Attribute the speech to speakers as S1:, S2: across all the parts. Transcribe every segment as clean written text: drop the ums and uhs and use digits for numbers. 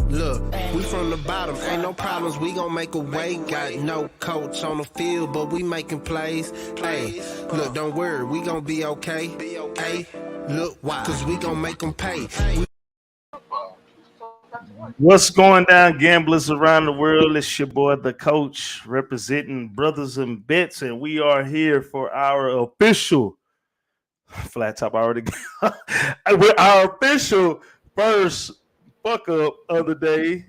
S1: Look, we from the bottom, ain't no problems, we gon' make a way. Got no coach on the field, but we making plays. Hey, look, don't worry, we gon' be okay. Hey, look, why? Cause we gon' make them pay.
S2: What's going down, gamblers around the world? It's your boy, the coach, representing Brothas N Bets, and we are here for our official flat top already. With our official first fuck up of the day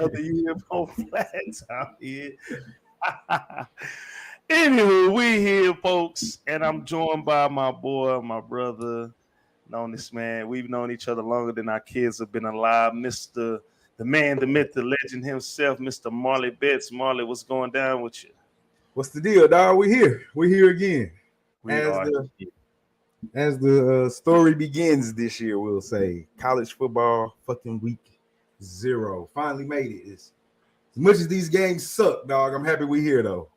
S2: of the year on flat top here. Anyway, we here, folks, and I'm joined by my boy, my brother. Known this man. We've known each other longer than our kids have been alive. Mr. The man, the myth, the legend himself, Mr. Marley Bets. Marley, what's going down with you?
S3: What's the deal, dog? We're here. We're here again.
S2: We
S3: As the story begins this year, we'll say college football fucking week 0. Finally made it. As much as these games suck, dog, I'm happy we're here, though.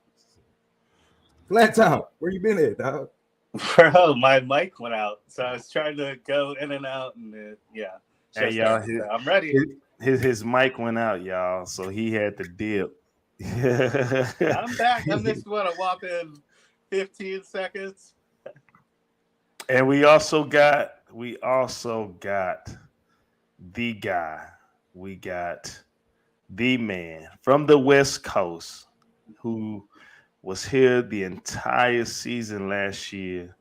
S3: Flat top, where you been at, dog?
S4: Bro, my mic went out, so I was trying to go in and out, and yeah.
S2: Hey, y'all,
S4: I'm ready.
S2: His mic went out, y'all, so he had to dip.
S4: I'm back. I missed a whopping 15 seconds.
S2: And we also got the guy. We got the man from the West Coast who was here the entire season last year,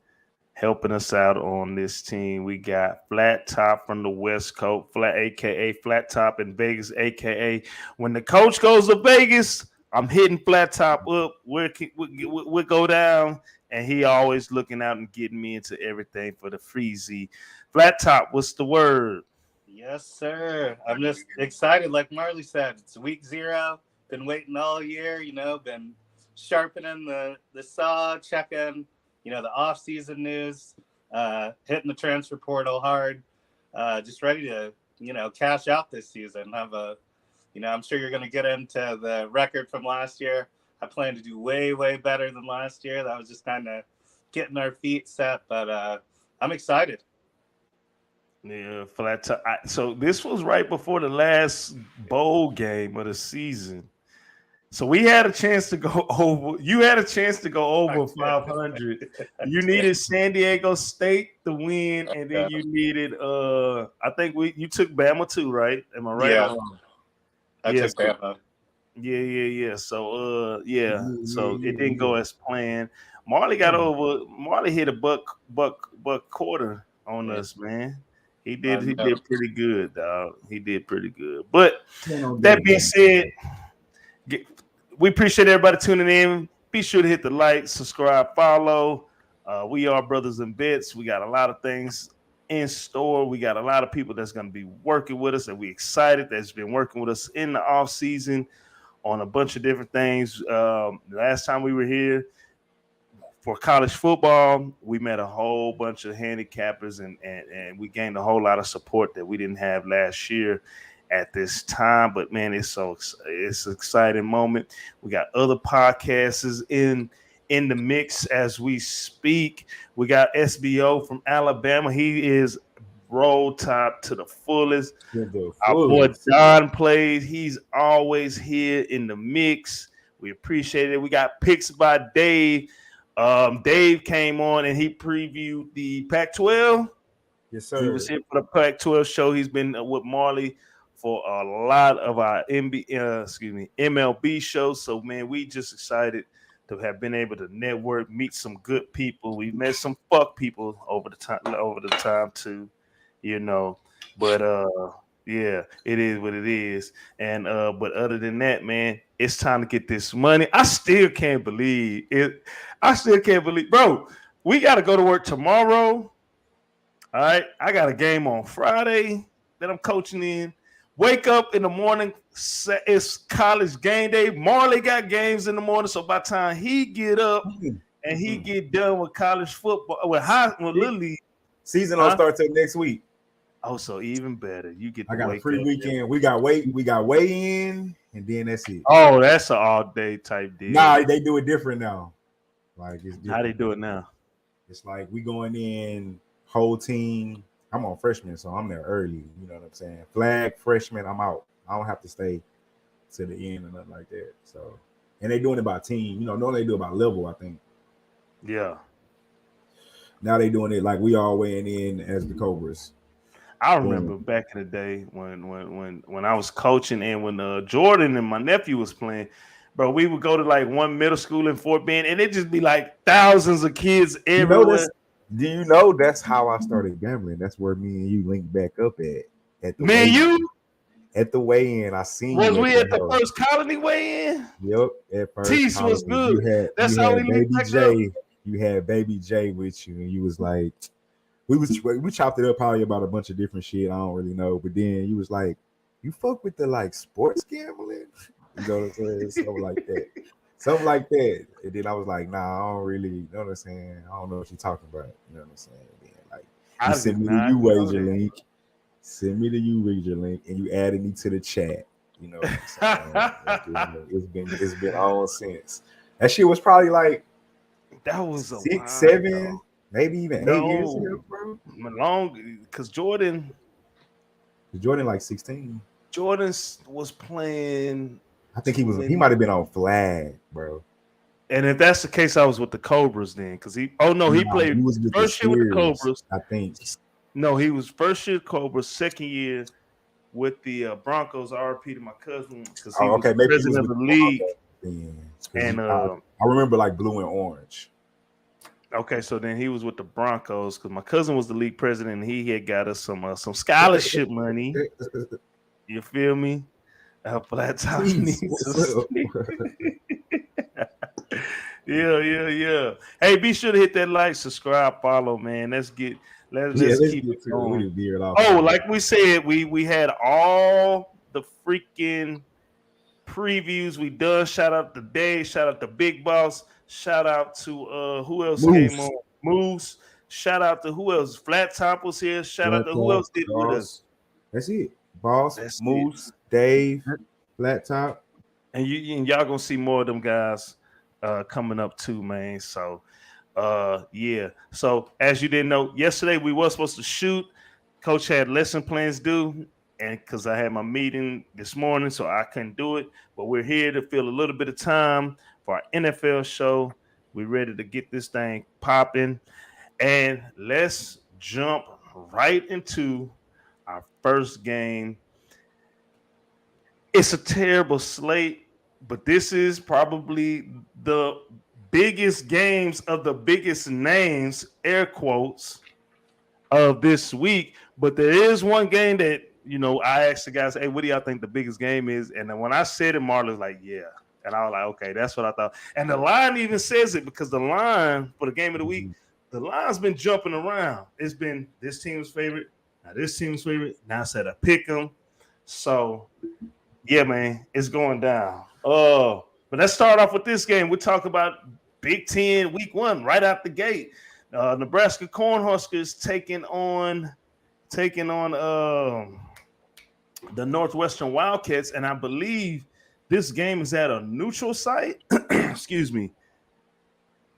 S2: helping us out on this team. We got Flat Top from the West Coast, aka Flat Top in Vegas, aka when the coach goes to Vegas, I'm hitting Flat Top up. We'll go down, and he always looking out and getting me into everything for the freezy. Flat Top, what's the word?
S4: Yes, sir. I'm just excited. Like Marley said, it's week 0. Been waiting all year, been sharpening the saw, checking, the off-season news, hitting the transfer portal hard, just ready to, cash out this season. I'm sure you're going to get into the record from last year. I plan to do way, way better than last year. That was just kind of getting our feet set, but I'm excited.
S2: Yeah, Flat Top. So this was right before the last bowl game of the season. So we had a chance to go over. You had a chance to go over 500. You needed San Diego State to win, and then you needed. I think you took Bama too, right? Am I right?
S4: Yeah, I took Bama.
S2: Yeah. So So it didn't go as planned. Marley got over. Marley hit a buck quarter on us, man. He did pretty good, dog. He did pretty good. But that being said. We appreciate everybody tuning in. Be sure to hit the like, subscribe, follow. We are Brothas N Bets. We got a lot of things in store. We got a lot of people that's going to be working with us, and we're excited that's been working with us in the off season on a bunch of different things. Last time we were here for college football, we met a whole bunch of handicappers, and we gained a whole lot of support that we didn't have last year at this time. But man, it's an exciting moment. We got other podcasts in the mix as we speak. We got SBO from Alabama. He is roll top to the fullest. Our boy Don plays. He's always here in the mix. We appreciate it. We got picks by Dave. Dave came on and he previewed the Pac-12.
S3: Yes, sir.
S2: He was here for the Pac-12 show. He's been with Marley for a lot of our MLB shows. So, man, we just excited to have been able to network, meet some good people. We met some fuck people over the time too, But yeah, it is what it is. And but other than that, man, it's time to get this money. I still can't believe it. Bro, we got to go to work tomorrow. All right, I got a game on Friday that I'm coaching in. Wake up in the morning, it's college game day. Marley got games in the morning, so by the time he get up and he get done with college football, Little League
S3: season don't start till next week.
S2: Oh, so even better. You get.
S3: I got a free weekend. There. We got weigh in, and then that's it.
S2: Oh, that's an all day type deal.
S3: Nah, they do it different now. Like it's different.
S2: How they do it now?
S3: It's like we going in whole team. I'm on freshman, so I'm there early. You know what I'm saying? Flag freshman, I'm out. I don't have to stay to the end or nothing like that. So, and they doing it by team. You know, normally they do it by level, I think.
S2: Yeah.
S3: Now they doing it like we all weighing in as the Cobras.
S2: I remember back in the day when I was coaching and when Jordan and my nephew was playing, bro, we would go to like one middle school in Fort Bend and it just be like thousands of kids everywhere.
S3: Do you know that's how I started gambling? That's where me and you linked back up at the
S2: Man,
S3: weigh-in. At the weigh-in, I seen
S2: was
S3: you.
S2: We at the first colony weigh-in?
S3: Yep, at first.
S2: Tease was good.
S3: That's how we linked back up. You had Baby J with you, and you was like, we chopped it up probably about a bunch of different shit. I don't really know, but then you was like, you fuck with the like sports gambling, you know what I'm saying? Something like that. And then I was like, nah, I don't really, you know what I'm saying? I don't know what you're talking about. You know what I'm saying? And then, like, you send me the wager link. Send me the wager link, and you added me to the chat. You know what I'm saying? It's been on since. That shit was probably like
S2: that was
S3: 6, 7, maybe even 8 years ago, bro.
S2: Long because Jordan
S3: like 16.
S2: Jordan was playing.
S3: I think he might have been on flag, bro.
S2: And if that's the case, I was with the Cobras then, because he played first year with the Cobras.
S3: I think.
S2: No, he was first year Cobras, second year with the Broncos. RP to my cousin because he was president of the league. And
S3: I remember like blue and orange.
S2: Okay, so then he was with the Broncos because my cousin was the league president and he had got us some scholarship money. You feel me? Flat top. Yeah. Hey, be sure to hit that like, subscribe, follow, man. Let's keep it going. Oh, like we said, we had all the freaking previews we done. Shout out to Dave, shout out to Big Boss, shout out to who else came on? Moose. Shout out to who else? Flat Top was here. Shout out to who else did with us.
S3: That's it. Boss, Moose, Dave, Flat Top.
S2: And y'all gonna see more of them guys coming up too, man. So yeah. So as you didn't know, yesterday we were supposed to shoot. Coach had lesson plans due, and because I had my meeting this morning, so I couldn't do it. But we're here to fill a little bit of time for our NFL show. We're ready to get this thing popping. And let's jump right into our first game. It's a terrible slate, but this is probably the biggest games of the biggest names, air quotes, of this week. But there is one game that, I asked the guys, hey, what do y'all think the biggest game is? And then when I said it, Marley was like, yeah. And I was like, okay, that's what I thought. And the line even says it because the line for the game of the week, the line's been jumping around. It's been this team's favorite, now this team's favorite, now I said I pick them. So, yeah, man, it's going down. But let's start off with this game. We're talking about Big Ten Week 1 right out the gate. Nebraska Cornhuskers taking on the Northwestern Wildcats, and I believe this game is at a neutral site. Excuse me.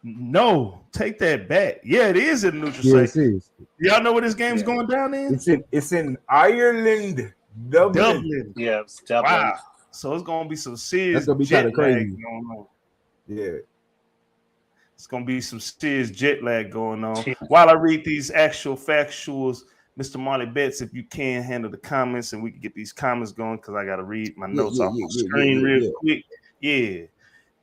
S2: No, take that back. Yeah, it is a neutral site. It is. Y'all know where this game's going down in?
S3: It's in Ireland, Dublin.
S4: Yeah, it's Dublin.
S2: Wow. So it's gonna be some serious.
S3: That's gonna be
S2: jet
S3: kind of crazy.
S2: lag going on.
S3: Yeah.
S2: It's gonna be some serious jet lag going on. While I read these actual factuals, Mr. Marley Bets, if you can handle the comments and we can get these comments going because I gotta read my notes off the screen real quick. Yeah.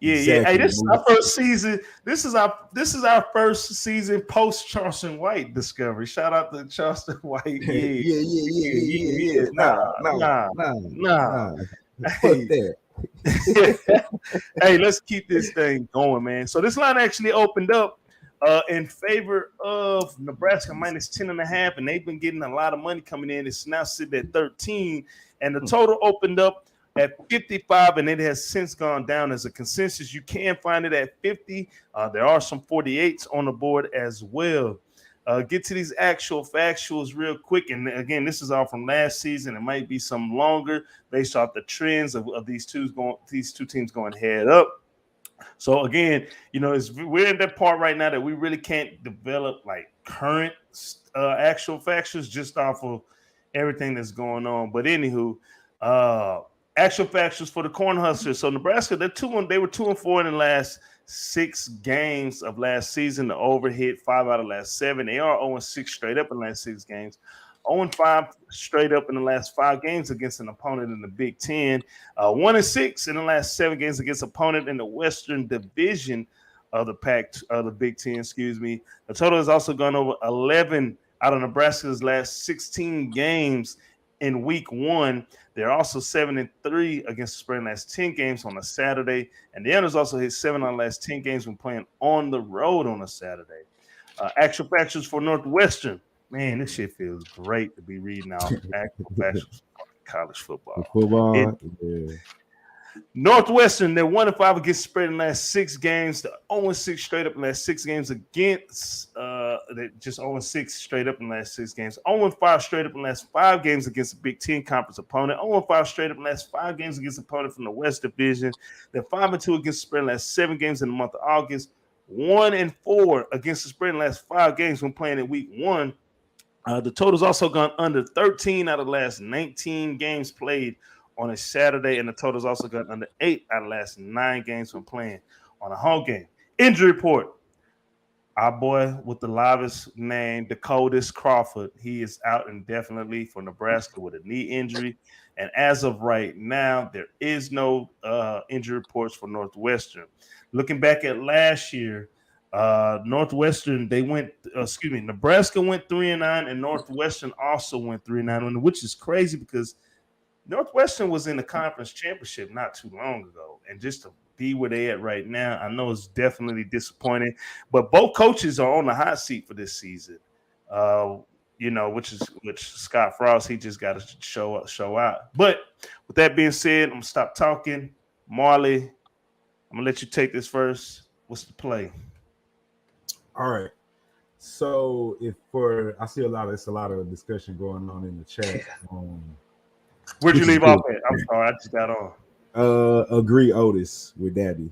S2: Exactly. Hey, this is our first season. This is our first season post Charleston White discovery. Shout out to Charleston White. Yeah. Nah. Hey, let's keep this thing going, man. So this line actually opened up in favor of Nebraska minus 10.5, and they've been getting a lot of money coming in. It's now sitting at 13, and the total opened up at 55, and it has since gone down as a consensus. You can find it at 50. There are some 48s on the board as well. Get to these actual factuals real quick. And again, this is all from last season. It might be some longer based off the trends of these two teams going head up. So again, we're in that part right now that we really can't develop like current actual factions just off of everything that's going on. But anywho, actual factions for the Cornhuskers. So Nebraska, they were 2-4 in the last 6 games of last season. The over hit 5 out of the last 7. They are 0-6 straight up in the last 6 games. 0-5 straight up in the last 5 games against an opponent in the Big Ten. 1-6 in the last 7 games against opponent in the Western Division of the Big Ten. Excuse me. The total has also gone over 11 out of Nebraska's last 16 games in Week 1. They're also 7-3 against the spread in the last 10 games on a Saturday, and the others also hit 7 on the last 10 games when playing on the road on a Saturday. Actual factions for Northwestern. Man, this shit feels great to be reading out actual factions for college football. Northwestern, they're 1-5 against the spread in the last 6 games. They're 0-6 straight up in the last 6 games against. They're just 0-6 straight up in the last 6 games. 0-5 straight up in the last 5 games against a Big Ten conference opponent. 0-5 straight up in the last 5 games against an opponent from the West Division. They're 5-2 against the spread in the last 7 games in the month of August. 1-4 against the spread in the last 5 games when playing in Week 1. The total's also gone under 13 out of the last 19 games played on a Saturday, and the total's also gone under 8 out of the last 9 games when playing on a home game. Injury report. Our boy with the livest name, Dakotas Crawford, he is out indefinitely for Nebraska with a knee injury. And as of right now, there is no injury reports for Northwestern. Looking back at last year, Nebraska went 3-9, and Northwestern also went 3-9, which is crazy because Northwestern was in the conference championship not too long ago, and just to be where they at right now, I know it's definitely disappointing. But both coaches are on the hot seat for this season. Which Scott Frost, he just got to show out. But with that being said, I'm gonna stop talking. Marley, I'm gonna let you take this first. What's the play?
S3: All right. So I see a lot of discussion going on in the chat.
S2: Where'd you leave off at? I'm sorry, I just got on.
S3: Agree, Otis with Dabby.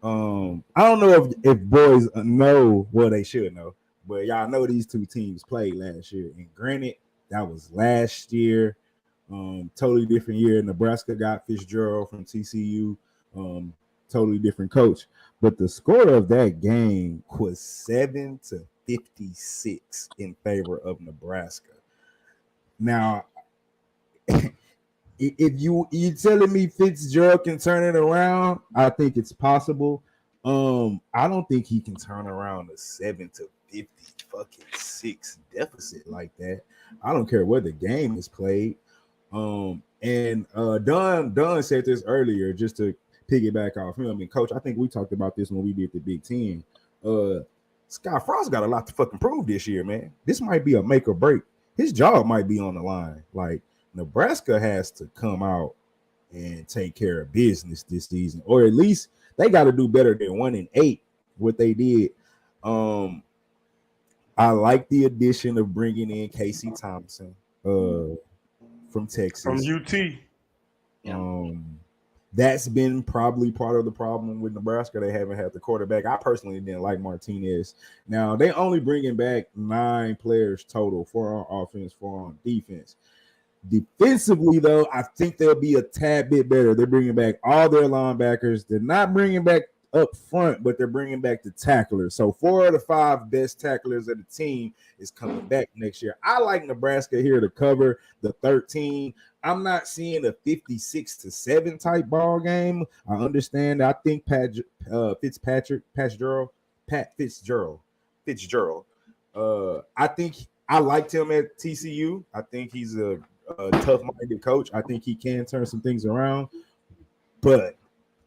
S3: I don't know if boys know, well, they should know, but y'all know these two teams played last year. And granted, that was last year. Totally different year. Nebraska got Fitzgerald from TCU. Totally different coach. But the score of that game was 7-56 in favor of Nebraska. Now, if you telling me Fitzgerald can turn it around, I think it's possible. I don't think he can turn around a 7-56 deficit like that. I don't care where the game is played. Don said this earlier, just to piggyback off him. I mean, Coach, I think we talked about this when we did the Big Ten. Scott Frost got a lot to fucking prove this year, man. This might be a make or break. His job might be on the line. Like, Nebraska has to come out and take care of business this season, or at least they got to do better than 1-8. What they did. I like the addition of bringing in Casey Thompson from Texas,
S2: from UT.
S3: That's been probably part of the problem with Nebraska. They haven't had the quarterback. I personally didn't like Martinez. Now, they only bringing back 9 players total, 4 on offense, 4 on defense. Defensively, though, I think they'll be a tad bit better. They're bringing back all their linebackers. They're not bringing back up front, but they're bringing back the tacklers. So 4 of the 5 best tacklers of the team is coming back next year. I like Nebraska here to cover the 13. I'm not seeing a 56-7 type ball game. I understand. I think Pat Fitzgerald. I think I liked him at TCU. I think he's a tough-minded coach. I think he can turn some things around, but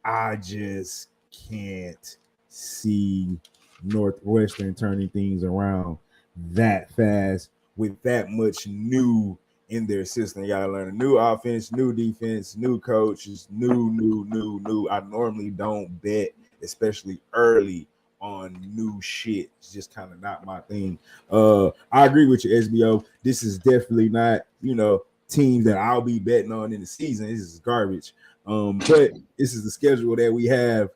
S3: I just can't see Northwestern turning things around that fast with that much new in their system. You gotta learn a new offense, new defense, new coaches, new. I normally don't bet, especially early, on new shit. It's just kind of not my thing. I agree with you, SBO. This is definitely not, teams that I'll be betting on in the season. This is garbage. But this is the schedule that we have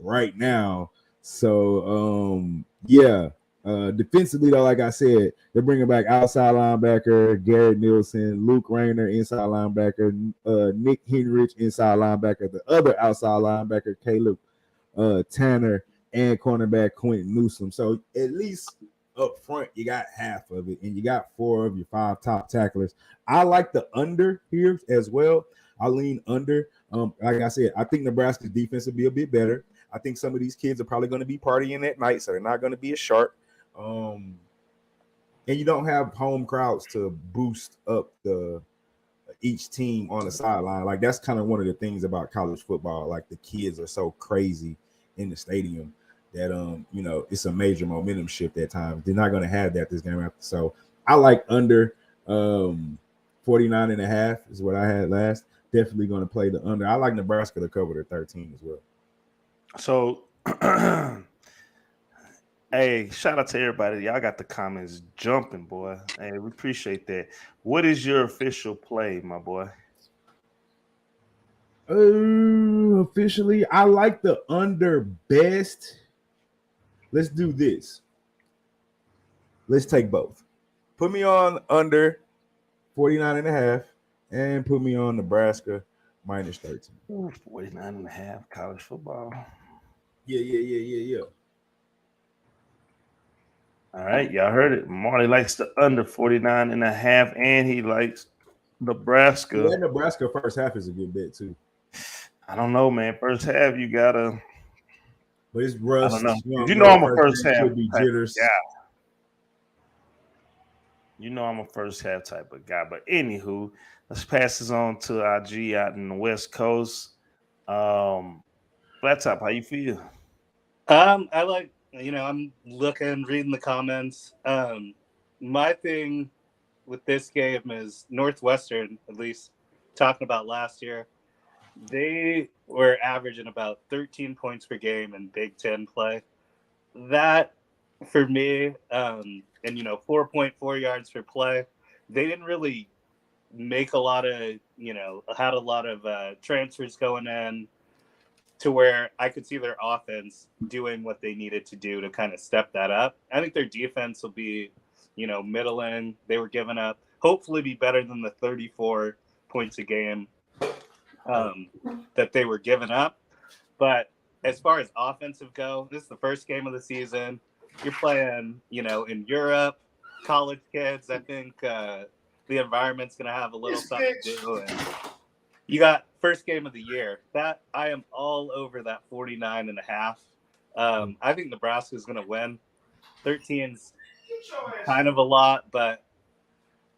S3: right now. So defensively though, like I said, they're bringing back outside linebacker Garrett Nielsen, Luke Rayner inside linebacker, Nick Henrich inside linebacker, the other outside linebacker Caleb Tanner, and cornerback Quentin Newsom. So at least up front, you got half of it, and you got 4 of your 5 top tacklers. I like the under here as well. I lean under. Like I said, I think Nebraska's defense will be a bit better. I think some of these kids are probably going to be partying at night, so they're not going to be as sharp. And you don't have home crowds to boost up each team on the sideline. Like that's kind of one of the things about college football. Like the kids are so crazy in the stadium that it's a major momentum shift at times. They're not going to have that this game after. So I like under 49.5 is what I had last. Definitely going to play the under. I like Nebraska to cover the 13 as well.
S2: So hey, shout out to everybody. Y'all got the comments jumping, boy. Hey, we appreciate that. What is your official play, my boy?
S3: Officially, I like the under best. Let's do this. Let's take both. Put me on under 49.5 and put me on Nebraska minus 13.
S2: 49.5 college football.
S3: Yeah.
S2: All right, y'all heard it. Marley likes the under 49.5, and he likes Nebraska.
S3: Yeah, Nebraska first half is a good bet too.
S2: I don't know, man. First half, you gotta.
S3: But it's rust.
S2: I don't know. You know I'm a first half
S3: could be jitters.
S2: Yeah. You know I'm a first half type of guy. But anywho, let's pass this on to our G out in the West Coast. Flat Top, how you feel?
S4: I like, I'm reading the comments. My thing with this game is Northwestern, at least talking about last year, they were averaging about 13 points per game in Big Ten play. That, for me, and 4.4 yards per play, they didn't really make a lot of, had a lot of transfers going in to where I could see their offense doing what they needed to do to kind of step that up. I think their defense will be, middling. They were giving up, hopefully be better than the 34 points a game that they were giving up. But as far as offensive go, this is the first game of the season. You're playing, in Europe, college kids. I think the environment's going to have a little something to do. And you got first game of the year. That I am all over that 49.5. I think Nebraska is going to win. 13's kind of a lot, but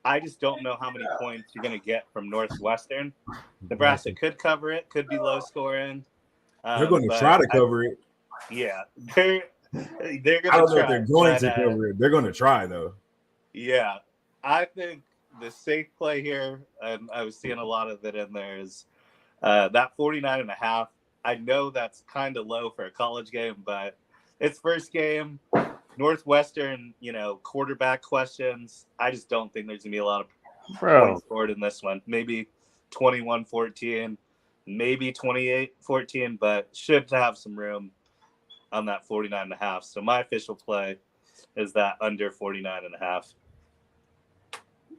S4: I just don't know how many points you're going to get from Northwestern. Nebraska could cover it, could be low scoring.
S3: They're going to try to cover it.
S4: Yeah, they're going to try.
S3: I don't know if they're going to cover it. They're going to try, though.
S4: Yeah, I think the safe play here, and I was seeing a lot of it in there, is that 49.5. I know that's kind of low for a college game, but it's first game. Northwestern, quarterback questions. I just don't think there's going to be a lot of points scored in this one. Maybe 21-14, maybe 28-14, but should have some room on that 49.5. So my official play is that under 49.5.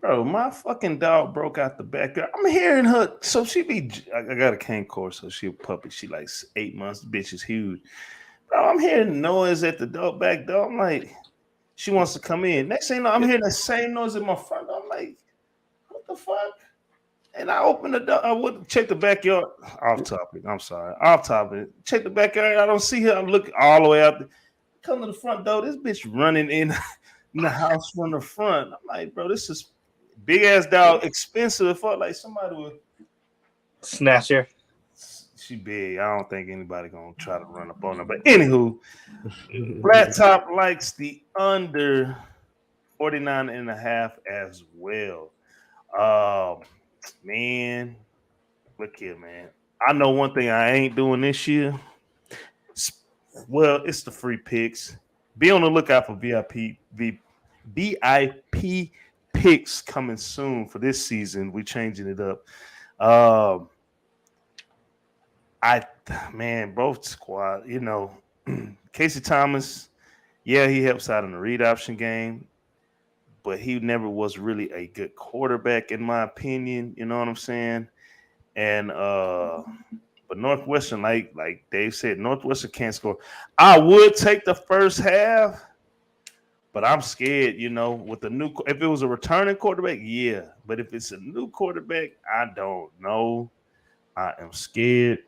S2: Bro, my fucking dog broke out the backyard. I'm hearing her. So I got a cane course, so she a puppy. She like 8 months. The bitch is huge. Bro, I'm hearing noise at the back door. I'm like, she wants to come in. Next thing you know, I'm hearing the same noise at my front door. I'm like, what the fuck? And I opened the door. I would check the backyard. Off topic. I'm sorry. Off topic. Check the backyard. I don't see her. I'm looking all the way out there. Come to the front door. This bitch running in the house from the front. I'm like, bro, this is big ass dog, expensive. Fuck, like somebody would
S4: snatch her.
S2: She big. I don't think anybody gonna try to run up on her. But anywho, Flat Top likes the under 49.5 as well. Man, look here, man. I know one thing I ain't doing this year. Well, it's the free picks. Be on the lookout for VIP picks coming soon for this season. We changing it up. Both squad, Casey Thomas, yeah, he helps out in the read option game, but he never was really a good quarterback, in my opinion. You know what I'm saying? And but Northwestern, like Dave said, Northwestern can't score. I would take the first half, but I'm scared, with the new. If it was a returning quarterback, yeah. But if it's a new quarterback, I don't know. I am scared.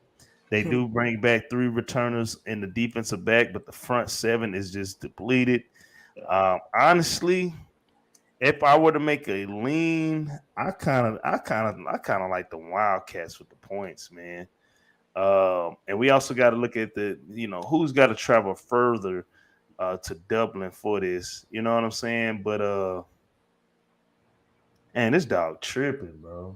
S2: They do bring back 3 returners in the defensive back, but the front 7 is just depleted. Honestly, if I were to make a lean, I kind of like the Wildcats with the points, man. And we also got to look at who's got to travel further to Dublin for this. You know what I'm saying? But man, this dog tripping, bro.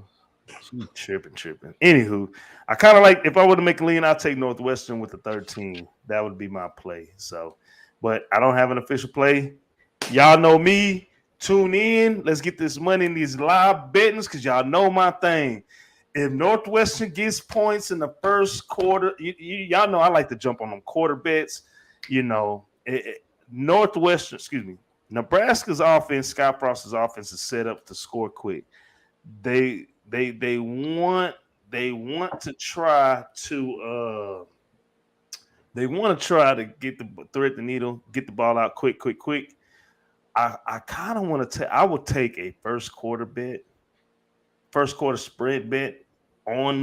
S2: She tripping. Anywho, I kind of like, if I were to make a lean, I'd take Northwestern with the 13. That would be my play. So, but I don't have an official play. Y'all know me. Tune in. Let's get this money in these live bettings because y'all know my thing. If Northwestern gets points in the first quarter, y'all know I like to jump on them quarter bets. Nebraska's offense, Scott Frost's offense is set up to score quick. They want to try to get thread the needle, get the ball out quick. I kind of want to I would take a first quarter spread bet on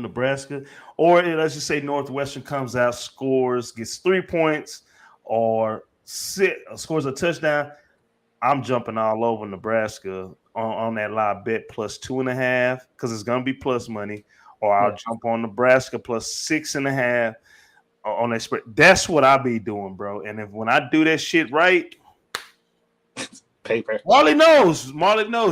S2: Nebraska, or let's just say Northwestern comes out, scores, gets 3 points, or scores a touchdown. I'm jumping all over Nebraska on that live bet plus 2.5 because it's gonna be plus money, or I'll jump on Nebraska plus 6.5 on that spread. That's what I be doing, bro. And when I do that shit right,
S4: paper.
S2: Marley knows.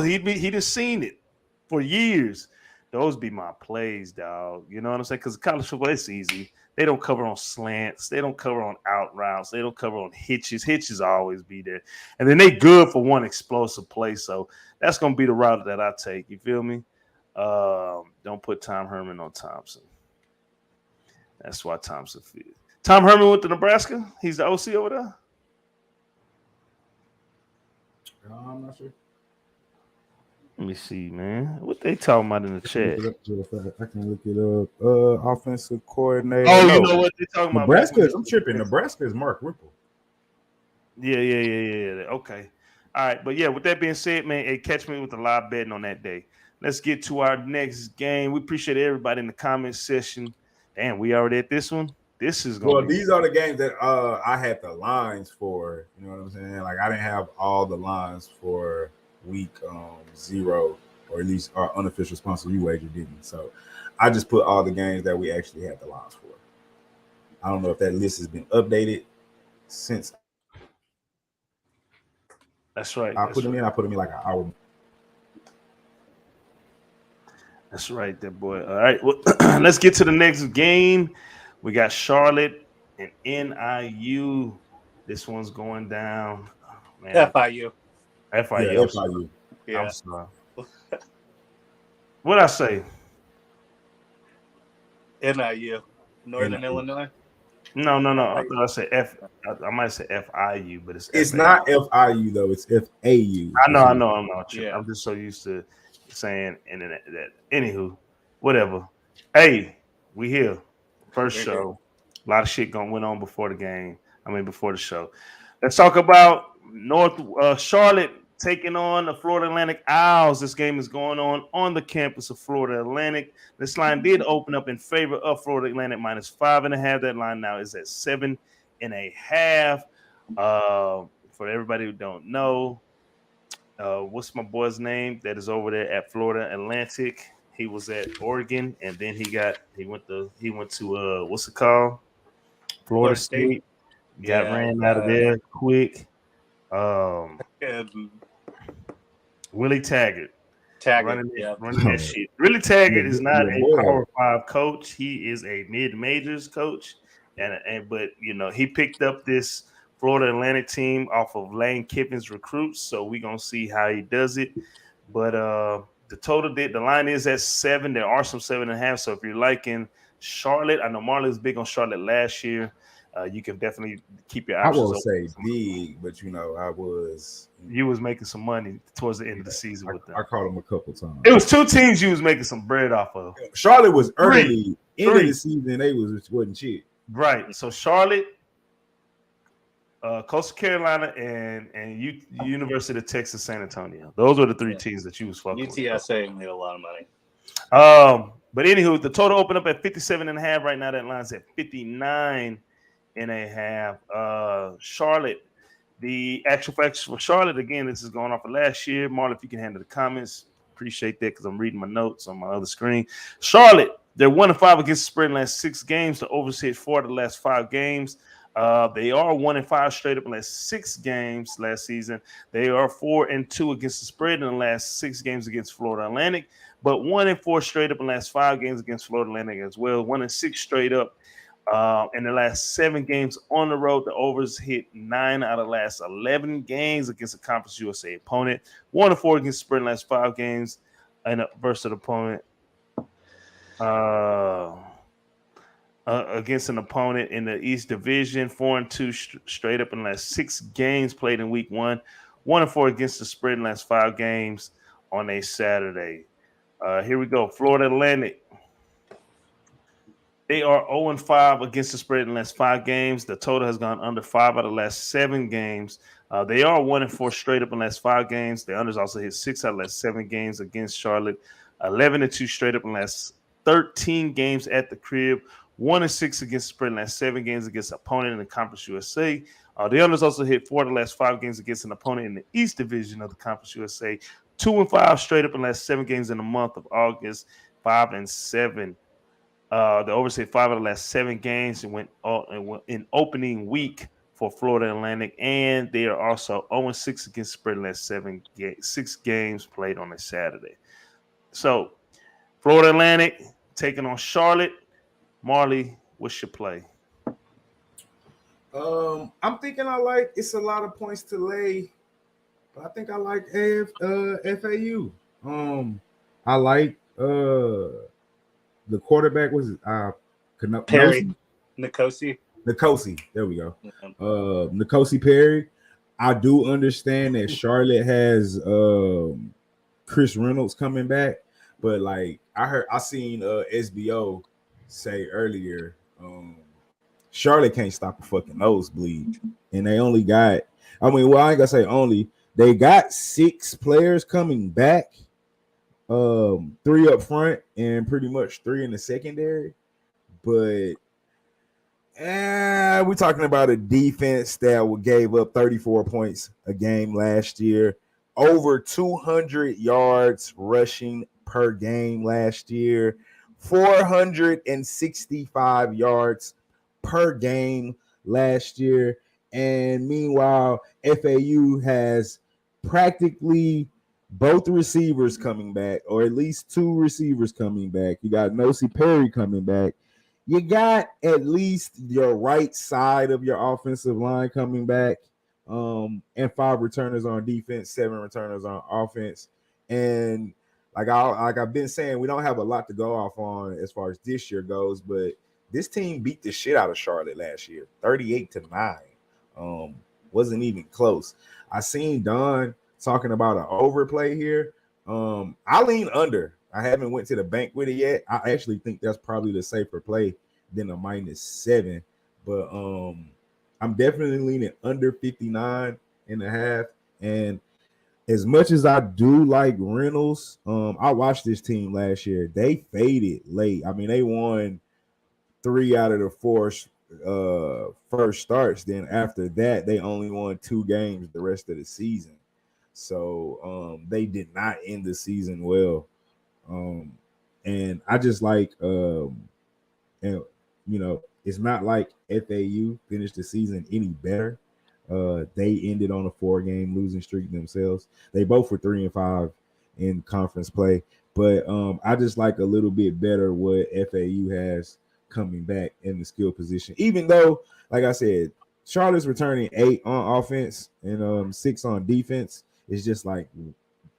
S2: He just seen it for years. Those be my plays, dog. You know what I'm saying? Because college football, it's easy. They don't cover on slants. They don't cover on out routes. They don't cover on hitches. Hitches always be there. And then they good for one explosive play. So that's going to be the route that I take. You feel me? Don't put Tom Herman on Thompson. That's why Thompson feels. Tom Herman went to Nebraska? He's the OC over there?
S3: I'm not sure.
S2: Let me see, man. What they talking about in the chat?
S3: I can look it up. Offensive coordinator.
S2: Oh, you know what they talking about?
S3: Nebraska. I'm tripping. Nebraska is Mark Whipple.
S2: Yeah. Okay. All right. But yeah, with that being said, man, hey, catch me with the live betting on that day. Let's get to our next game. We appreciate everybody in the comment section. Damn, we already at this one. This is going.
S3: Well, these are the games that I had the lines for. You know what I'm saying? Like I didn't have all the lines for week 0, or at least our unofficial sponsor wager didn't. So I just put all the games that we actually had the lines for. I don't know if that list has been updated since.
S2: That's right.
S3: I put them in like an hour.
S2: That's right, that boy. All right, well, let's get to the next game. We got Charlotte and NIU. This one's going down. Oh, man.
S4: FIU.
S3: Yeah, FIU.
S4: Yeah.
S2: I'm sorry. What'd I say?
S4: NIU. Northern Illinois.
S2: No. I thought I said I might say FIU, but it's
S3: not FIU though. It's FAU.
S2: I know.
S4: Yeah.
S2: I'm just so used to saying that. Anywho, whatever. Hey, we here. First show. A lot of shit went on before the game. Before the show. Let's talk about Charlotte taking on the Florida Atlantic Owls. This game is going on the campus of Florida Atlantic. This line did open up in favor of Florida Atlantic minus 5.5. That line now is at 7.5. For everybody who don't know, what's my boy's name that is over there at Florida Atlantic? He was at Oregon, and then he went to what's it called? Florida State. Got ran out of there quick. Willie Taggart running that shit. Willie Taggart is not a Power 5 coach. He is a mid-majors coach, but he picked up this Florida Atlantic team off of Lane Kiffin's recruits. So we're gonna see how he does it. But the line is at 7. There are some 7.5. So if you're liking Charlotte. I know Marley was big on Charlotte last year. You can definitely keep your
S3: I
S2: options
S3: won't
S2: open.
S3: say big, but I was.
S2: You was making some money towards the end of the season with them.
S3: I caught them a couple times.
S2: It was 2 teams you was making some bread off of.
S3: Charlotte was early end of
S2: Three.
S3: the season. They wasn't shit.
S2: Right. So Charlotte, Coastal Carolina, and University of Texas San Antonio. Those were the 3 teams that you was fucking with.
S4: UTSA made a lot of money.
S2: But anywho, the total opened up at 57.5. Right now, that line's at 59.5. Charlotte, the actual facts for Charlotte, again, this is going off of last year. Marley, if you can handle the comments, appreciate that because I'm reading my notes on my other screen. Charlotte, they're 1-5 against the spread in the last 6 games. The overs hit 4 of the last 5 games. They are 1-5 straight up in the last 6 games last season. They are 4-2 against the spread in the last 6 games against Florida Atlantic, but 1-4 straight up in the last 5 games against Florida Atlantic as well. 1-6 straight up in the last 7 games on the road. The overs hit 9 out of the last 11 games against a Conference USA opponent. 1-4 against the spread in the last 5 games and versus an opponent. Against an opponent in the East Division, 4-2 straight up in the last 6 games played in week 1. 1-4 against the spread in the last 5 games on a Saturday. Here we go. Florida Atlantic. They are 0-5 against the spread in the last 5 games. The total has gone under 5 out of the last 7 games. They are 1-4 straight up in the last 5 games. The unders also hit 6 out of the last 7 games against Charlotte. 11-2 straight up in the last 13 games at the crib. 1-6 against the spread in the last 7 games against an opponent in the Conference USA. The unders also hit 4 of the last 5 games against an opponent in the East Division of the Conference USA. 2-5 straight up in the last 7 games in the month of August. 5-7. The overs hit 5 of the last 7 games and went in opening week for Florida Atlantic, and they are also 0-6 against the spread in the last 6 games played on a Saturday. So Florida Atlantic taking on Charlotte. Marley, what's your play?
S3: I'm thinking it's a lot of points to lay, but I think I like FAU. I like the quarterback was
S4: Perry Nkosi.
S3: There we go. Nkosi Perry. I do understand that Charlotte has Chris Reynolds coming back, but I seen SBO say earlier, Charlotte can't stop a fucking nosebleed, and they only got. I ain't gonna say only. They got 6 players coming back, 3 up front and pretty much 3 in the secondary. But we're talking about a defense that gave up 34 points a game last year, over 200 yards rushing per game last year, 465 yards per game last year. And meanwhile, FAU has practically both receivers coming back, or at least 2 receivers coming back. You got Nosey Perry coming back. You got at least your right side of your offensive line coming back, and 5 returners on defense, 7 returners on offense. And like I've been saying, we don't have a lot to go off on as far as this year goes, but this team beat the shit out of Charlotte last year, 38-9. Wasn't even close. I seen Don talking about an overplay here. I lean under. I haven't went to the bank with it yet. I actually think that's probably the safer play than a -7. But I'm definitely leaning under 59.5. And as much as I do like Reynolds, I watched this team last year. They faded late. I mean, they won 3 out of the 4 first starts. Then after that, they only won 2 games the rest of the season. So they did not end the season well. And I just like, it's not like FAU finished the season any better. They ended on a 4-game losing streak themselves. They both were 3-5 in conference play, but I just like a little bit better what FAU has coming back in the skill position. Even though, like I said, Charlotte's returning 8 on offense and 6 on defense. It's just like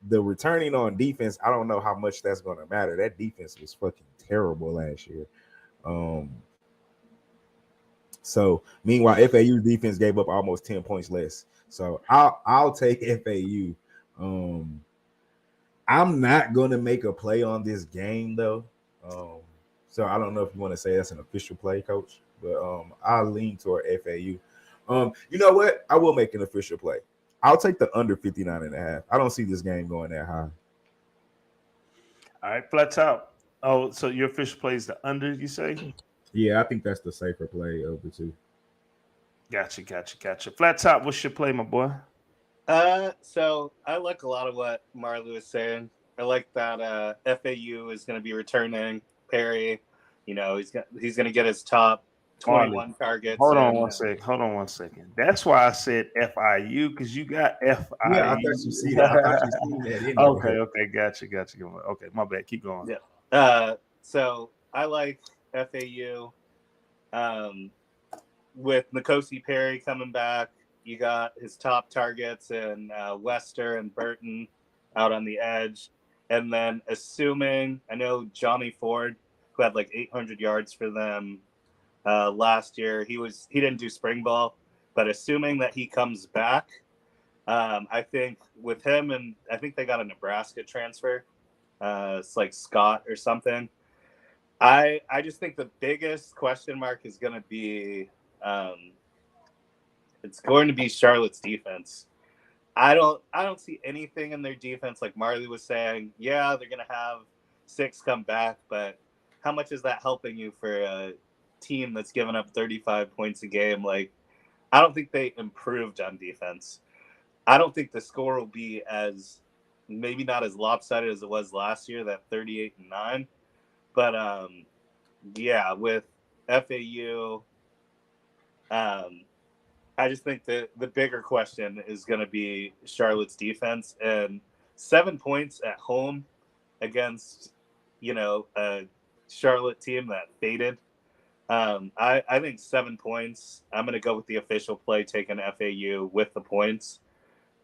S3: the returning on defense. I don't know how much that's going to matter. That defense was fucking terrible last year. So meanwhile, FAU's defense gave up almost 10 points less. So I'll take FAU. I'm not gonna make a play on this game though. So I don't know if you want to say that's an official play, coach, but I'll lean toward FAU. You know what? I will make an official play. I'll take the under 59.5. I don't see this game going that high.
S2: All right, flat top. Oh, so your official play is the under, you say?
S3: Yeah, I think that's the safer play of the two.
S2: Gotcha. Flat top, what's your play, my boy?
S4: So I like a lot of what Marley was saying. I like that FAU is going to be returning Perry. You know, he's going to get his top 21
S2: Marley,
S4: targets.
S2: Hold on one second. That's why I said FIU, because you got FIU.
S3: Yeah, I thought you see that. I thought you seen that anyway.
S2: Okay, gotcha. Okay, my bad. Keep going.
S4: Yeah. So I like FAU. With N'Kosi Perry coming back, you got his top targets in Wester and Burton out on the edge. And then assuming, I know Johnny Ford, who had like 800 yards for them last year, he didn't do spring ball, but assuming that he comes back, I think with him, and I think they got a Nebraska transfer. It's like Scott or something. I just think the biggest question mark is going to be it's going to be Charlotte's defense. I don't see anything in their defense, like Marley was saying. Yeah, they're going to have 6 come back, but how much is that helping you for a team that's given up 35 points a game? Like, I don't think they improved on defense. I don't think the score will be maybe not as lopsided as it was last year, that 38-9. But yeah, with FAU, I just think the bigger question is going to be Charlotte's defense, and 7 points at home against, a Charlotte team that faded. I think 7 points. I'm going to go with the official play, taking FAU with the points.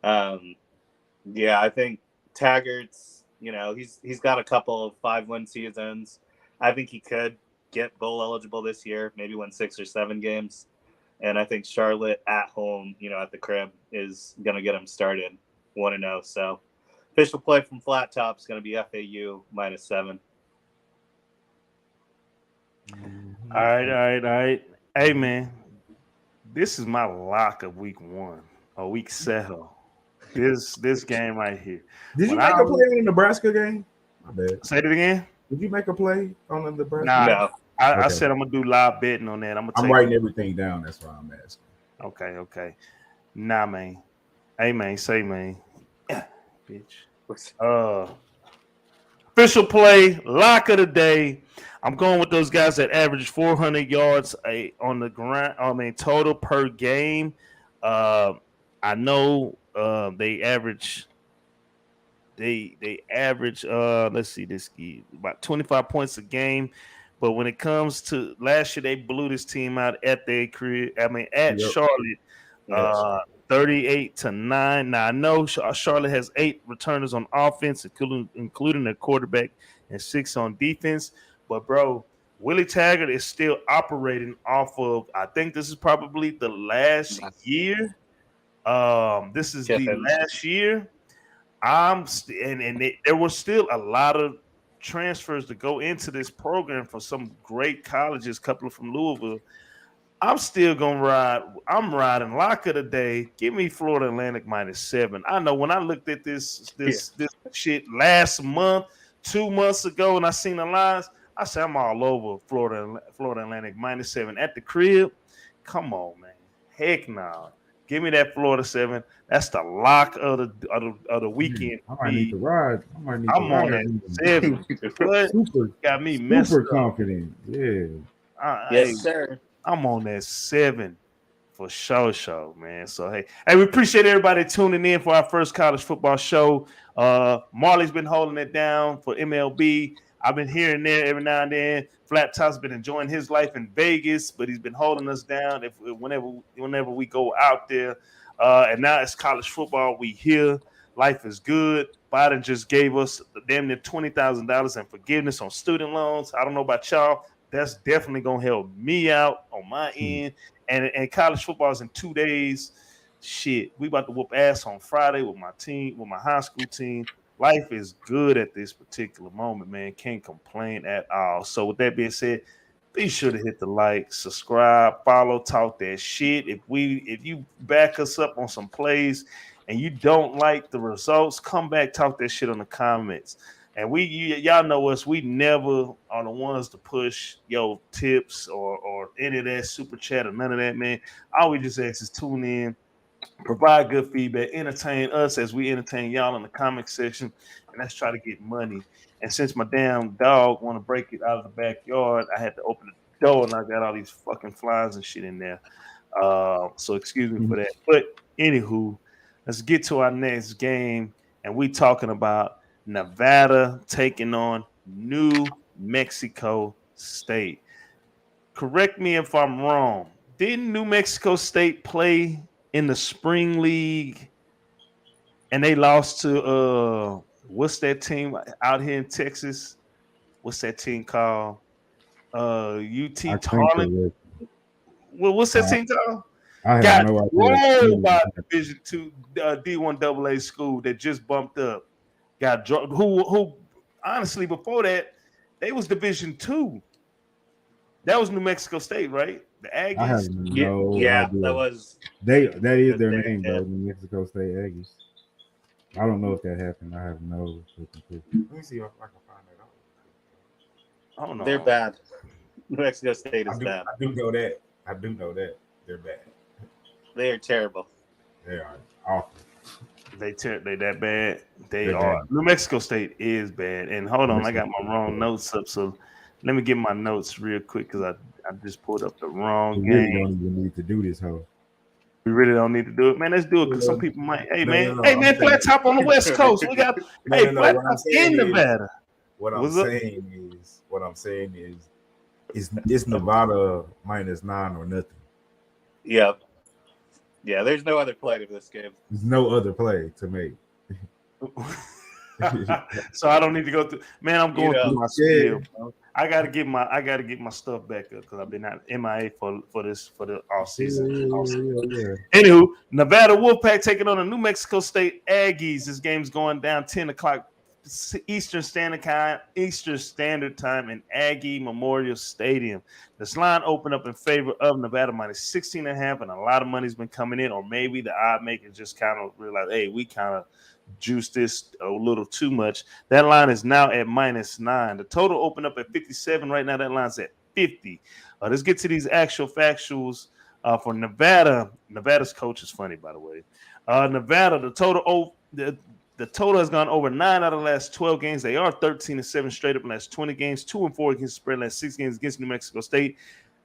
S4: Yeah, I think Taggart's, he's got a couple of 5-win seasons. I think he could get bowl eligible this year, maybe win 6 or 7 games. And I think Charlotte at home, at the crib, is going to get him started 1-0. So official play from Flat Top is going to be FAU -7.
S2: All right. Hey, man, this is my lock of week 1 or week 7. This game right here.
S3: Did you make a play on the Nebraska game? My bad.
S2: Say it again.
S3: Did you make a play on the Nebraska?
S2: Nah,
S4: no.
S2: I said I'm gonna do live betting on that. I'm
S3: writing everything down. That's why I'm asking.
S2: Okay. Nah, man. Hey, man. Say, man. Yeah, bitch. Official play, lock of the day. I'm going with those guys that average 400 yards on the ground. Total per game. I know they average. They average. Let's see this about 25 points a game. But when it comes to last year, they blew this team out at their career. Charlotte, 38-9. Now I know Charlotte has 8 returners on offense, including their quarterback, and 6 on defense. But bro, Willie Taggart is still operating off of. I think this is probably the last year. This is the last year. There was still a lot of transfers to go into this program from some great colleges, a couple from Louisville. I'm still gonna ride. I'm riding lock of the day. Give me Florida Atlantic -7. I know when I looked at this shit last month, 2 months ago, and I seen the lines, I said I'm all over Florida Atlantic -7 at the crib. Come on, man. Heck no. Give me that Florida 7. That's the lock of the weekend.
S3: I might need to ride.
S2: I'm on that 7. Got me messed
S3: super confident. Yeah.
S4: Yes, sir.
S2: I'm on that 7 for show, man. So hey, we appreciate everybody tuning in for our first college football show. Marley's been holding it down for MLB. I've been here and there every now and then. Flat Top's been enjoying his life in Vegas, but he's been holding us down whenever we go out there. And now it's college football. We here. Life is good. Biden just gave us damn near $20,000 in forgiveness on student loans. I don't know about y'all. that's definitely gonna help me out on my end. And college football is in 2 days. Shit, we about to whoop ass on Friday with my team, with my high school team. Life is good at this particular moment, man. Can't complain at all. So with that being said, be sure to hit the like, subscribe, follow, talk that shit. If you back us up on some plays and you don't like the results, come back, talk that shit on the comments. And y'all know us, we never are the ones to push tips or any of that super chat or none of that, man. All we just ask is tune in, provide good feedback, entertain us as we entertain y'all in the comment section, and let's try to get money. And since my damn dog want to break it out of the backyard, I had to open the door and I got all these fucking flies and shit in there. So excuse me for that. But anywho, let's get to our next game, and we talking about Nevada taking on New Mexico State. Correct me if I'm wrong. Didn't New Mexico State play in the spring league and they lost to what's that team out here in Texas? What's that team called? UT Harlan. Well, what's that team called?
S3: I have
S2: Got
S3: no
S2: rolled by
S3: idea.
S2: Division II D1 AA school that just bumped up. Got dropped. Who honestly before that they was Division II. That was New Mexico State, right? The Aggies.
S3: I have no
S4: yeah,
S3: idea.
S4: that was
S3: That is their name, though. New Mexico State Aggies. I don't know if that happened. I have no clue. Let me see if I can find that out.
S2: I don't know.
S4: They're bad. New Mexico State is bad.
S3: I do know that. I do know that they're bad.
S4: They are terrible.
S3: They are awful.
S2: They that bad. They're
S3: bad.
S2: New Mexico State is bad. And hold on, I got my wrong notes up. So let me get my notes real quick because I just pulled up the wrong
S3: We
S2: game.
S3: really don't even need to do this, hoe.
S2: We really don't need to do it, man. Let's do it because some people might. Hey, man, flat top on the West Coast. We got flat top in Nevada.
S3: What I'm saying is, it's Nevada -9 or nothing.
S4: Yep. Yeah, there's no other play to this game.
S3: There's no other play to make.
S2: So I don't need to go through. Man, I'm going through my skill. Bro. I gotta get my stuff back up because I've been out MIA for the off season.
S3: Yeah.
S2: Anywho, Nevada Wolfpack taking on the New Mexico State Aggies. This game's going down 10 o'clock Eastern Standard Time in Aggie Memorial Stadium. This line opened up in favor of Nevada -16.5, and a lot of money's been coming in, or maybe the odd makers just kind of realize, hey, we kind of juiced this a little too much. That line is now at -9. The total opened up at 57. Right now, that line's at 50. Let's get to these actual factuals for Nevada. Nevada's coach is funny, by the way. Nevada, the total has gone over 9 out of the last 12 games. They are 13-7 straight up in the last 20 games, 2-4 against the spread in the last 6 games against New Mexico State.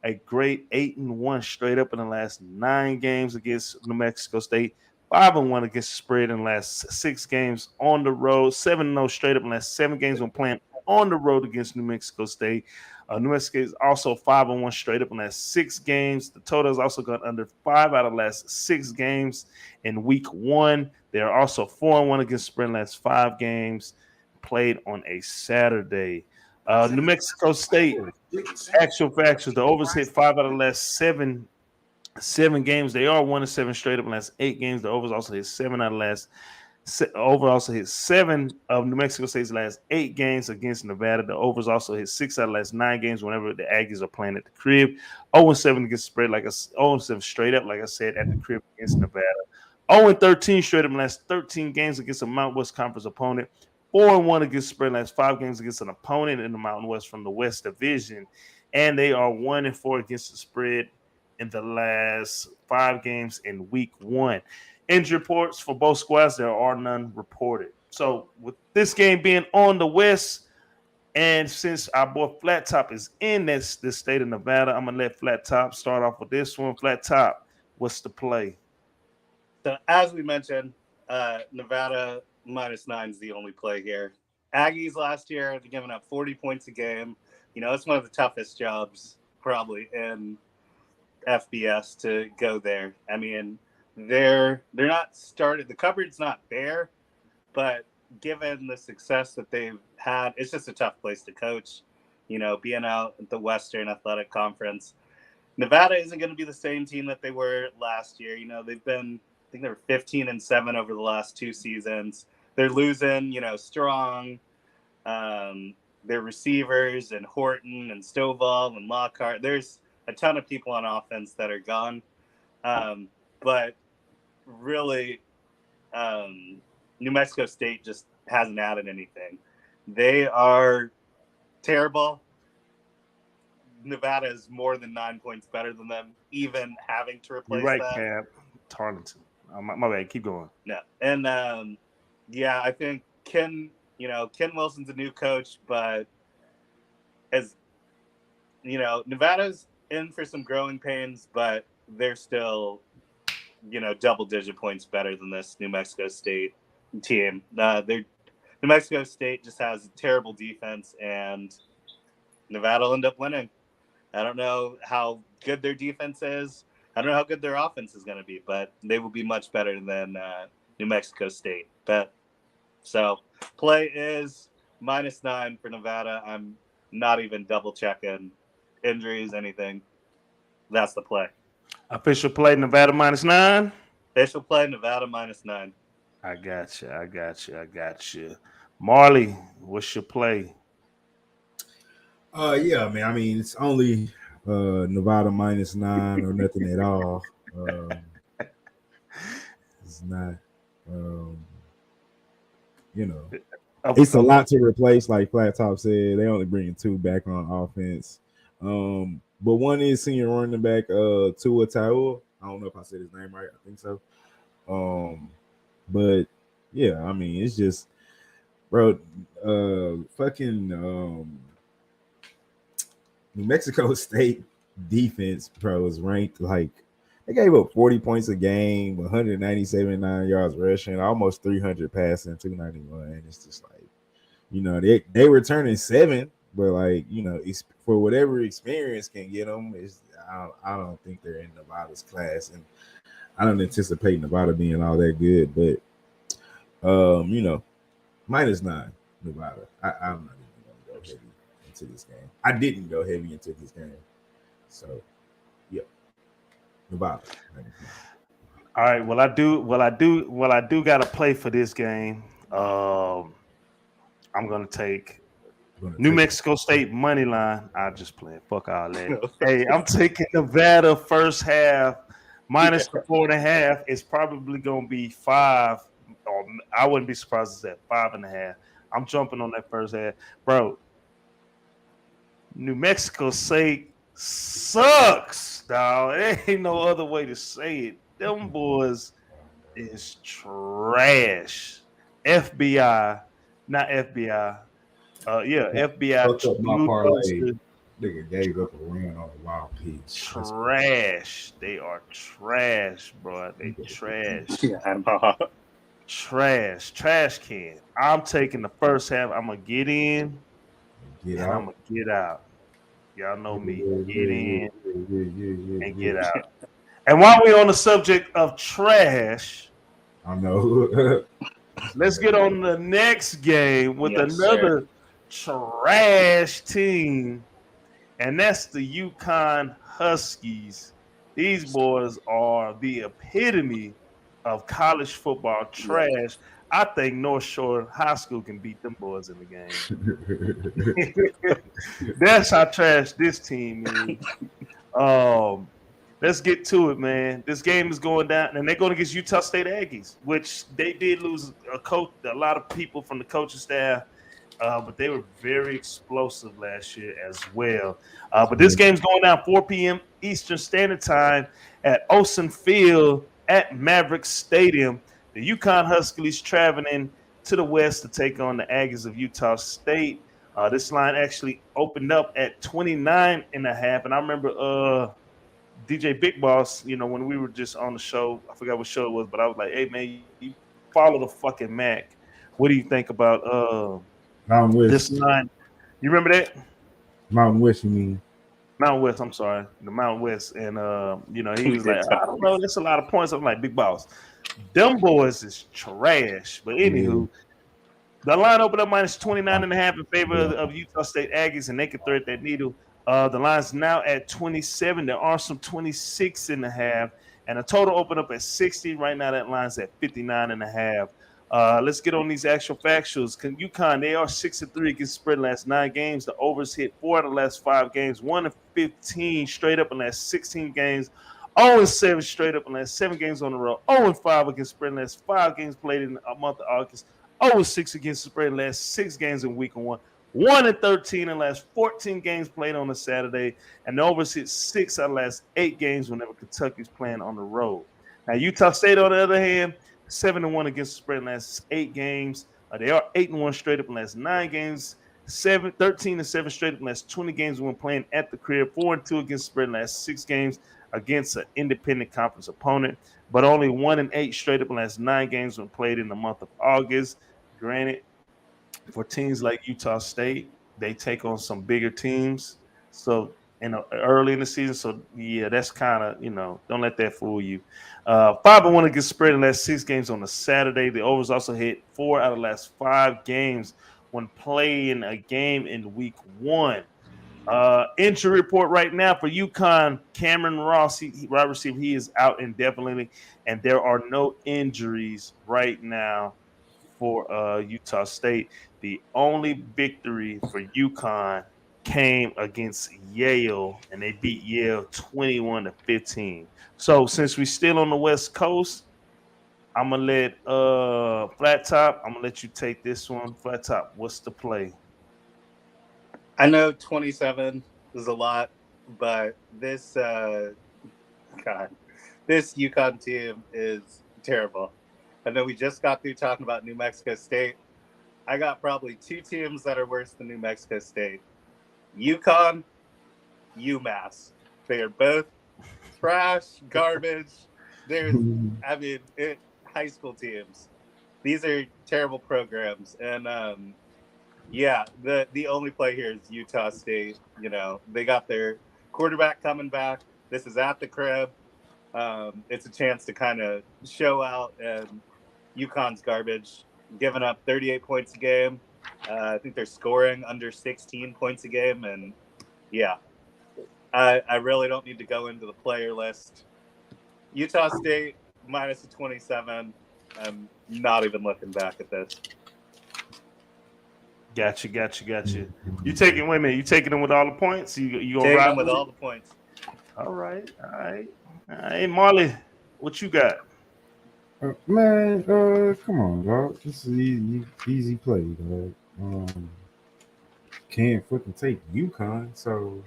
S2: A great 8-1 straight up in the last 9 games against New Mexico State. 5-1 against the spread in the last 6 games on the road. 7-0 straight up in the last 7 games when playing on the road against New Mexico State. New Mexico is also 5-1 straight up in the last 6 games. The total has also gone under 5 out of the last 6 games in week 1. They are also 4-1 against the spread in the last 5 games played on a Saturday. New Mexico State, actual factuals, the overs hit 5 out of the last 7 games. They are 1-7 straight up in the last 8 games. The overs also hit 7 out of the last. Over also hit 7 of New Mexico State's last 8 games against Nevada. The overs also hit 6 out of the last 9 games whenever the Aggies are playing at the crib. 0-7 against the spread, 0-7 straight up, like I said, at the crib against Nevada. 0-13 straight up in the last 13 games against a Mountain West Conference opponent. 4-1 against the spread in the last 5 games against an opponent in the Mountain West from the West Division. And they are 1-4 against the spread in the last 5 games in week 1. Injury reports for both squads, there are none reported. So with this game being on the West, and since our boy Flat Top is in this state of Nevada, I'm going to let Flat Top start off with this one. Flat Top, what's the play?
S4: So as we mentioned, Nevada -9 is the only play here. Aggies last year, they're giving up 40 points a game. You know, it's one of the toughest jobs probably in FBS to go there. I mean, they're not started. The cupboard's not bare, but given the success that they've had, it's just a tough place to coach. being out at the Western Athletic Conference. Nevada isn't going to be the same team that they were last year. They've been, I think they were 15-7 over the last 2 seasons. They're losing, Strong, their receivers, and Horton and Stovall and Lockhart. There's a ton of people on offense that are gone. But really, New Mexico State just hasn't added anything. They are terrible. Nevada is more than 9 points better than them, even having to replace
S2: You're right,
S4: that.
S2: Cap. Tarleton. My bad. Keep going.
S4: No, and I think Ken Wilson's a new coach, but as Nevada's in for some growing pains, but they're still, double-digit points better than this New Mexico State team. New Mexico State just has a terrible defense, and Nevada will end up winning. I don't know how good their defense is. I don't know how good their offense is going to be, but they will be much better than New Mexico State. So play is -9 for Nevada. I'm not even double checking injuries, anything. That's the play.
S2: Official play Nevada -9.
S4: Official play Nevada -9.
S2: I got you. Marley, what's your play?
S3: Yeah, man. I mean, it's only Nevada -9 or nothing at all. It's not, it's a lot to replace. Like Flat Top said, they only bringing 2 back on offense. But one is senior running back Tua Taua. I don't know if I said his name right. I think so. But yeah, I mean, it's just, bro, fucking New Mexico State defense, bro, is ranked like they gave up 40 points a game, 197 yards rushing, almost 300 passing, 291. It's just like, they were turning 7, but like, for whatever experience can get them, I don't think they're in Nevada's class, and I don't anticipate Nevada being all that good. But -9 Nevada. I'm not even going to go heavy into this game. I didn't go heavy into this game, so yeah, Nevada.
S2: All right. Well, I do got to play for this game. I'm gonna take New Mexico State money line. I just playing. Fuck all that. Hey, I'm taking Nevada first half minus the 4.5. It's probably gonna be 5. Or I wouldn't be surprised if it's at 5.5. I'm jumping on that first half, bro. New Mexico State sucks, dog. There ain't no other way to say it. Them boys is trash. FBI, not FBI. FBI.
S3: Fucked up my parlay. Nigga gave up a run on a wild pitch.
S2: Trash. They are trash, bro. They trash.
S4: Yeah, I know.
S2: Trash can. I'm taking the first half. I'm gonna get in, and I'm gonna get out. Y'all know me. Get in and get out. And while we're on the subject of trash,
S3: I know.
S2: Let's get on the next game with another trash team, and that's the UConn Huskies. These boys are the epitome of college football trash. I think North Shore High School can beat them boys in the game. That's how trash this team is. Let's get to it, man. This game is going down, and they're going against Utah State Aggies, which they did lose a lot of people from the coaching staff, but they were very explosive last year as well. But this game's going down 4 p.m. Eastern Standard Time at Olsen Field at Maverick Stadium. The UConn Huskies traveling to the west to take on the Aggies of Utah State. This line actually opened up at 29.5, and I remember DJ Big Boss, when we were just on the show, I forgot what show it was, but I was like, hey, man, you follow the fucking Mac. What do you think about
S3: Mountain West.
S2: This line? You remember that?
S3: Mountain West, you mean?
S2: Mountain West, I'm sorry. The Mountain West. And, he was like, I don't know, that's a lot of points. I'm like, Big Boss, them boys is trash. But anywho, The line opened up minus 29.5 in favor of Utah State Aggies, and they can thread that needle. The line's now at 27. There are some 26.5, and a total opened up at 60. Right now, that line's at 59.5. Let's get on these actual factuals. UConn, they are 6-3 against spread in the last 9 games. The overs hit 4 out of the last 5 games, 1-15 straight up in the last 16 games, 0-7 straight up in the last 7 games on the road, 0-5 against spread in the last 5 games played in the month of August, 0-6 against the spread in the last 6 games in week 1, 1-13 in the last 14 games played on a Saturday, and the overs hit 6 out of the last 8 games whenever Kentucky's playing on the road. Now, Utah State, on the other hand, 7-1 against the spread in the last 8 games. They are 8-1 straight up in the last 9 games, 13-7 straight up in the last 20 games when playing at the crib, 4-2 against the spread in the last 6 games against an independent conference opponent, but only 1-8 straight up in the last 9 games when played in the month of August. Granted, for teams like Utah State, they take on some bigger teams. So, early in the season. So, yeah, that's kind of, don't let that fool you. 5-1 against spread in the last 6 games on a Saturday. The overs also hit 4 out of the last 5 games when playing a game in week 1. Injury report right now for UConn, Cameron Ross, wide receiver, he is out indefinitely, and there are no injuries right now for Utah State. The only victory for UConn came against Yale, and they beat Yale 21-15. So since we're still on the West Coast, I'm gonna let Flat Top. I'm gonna let you take this one. Flat Top, what's the play?
S4: I know 27 is a lot, but this this UConn team is terrible. I know we just got through talking about New Mexico State. I got probably 2 teams that are worse than New Mexico State. UConn, UMass. They are both trash, garbage. High school teams. These are terrible programs. And the only play here is Utah State. They got their quarterback coming back. This is at the crib. It's a chance to kind of show out, and UConn's garbage, giving up 38 points a game. I think they're scoring under 16 points a game, and I really don't need to go into the player list. Utah State minus a 27. I'm not even looking back at this.
S2: Gotcha. You taking them with all the points? You gonna
S4: Taking
S2: ride
S4: them with all the points.
S2: All right. Hey, Marley, what you got?
S3: Man, come on, dog. This is easy play, dog. Can't fucking take UConn, so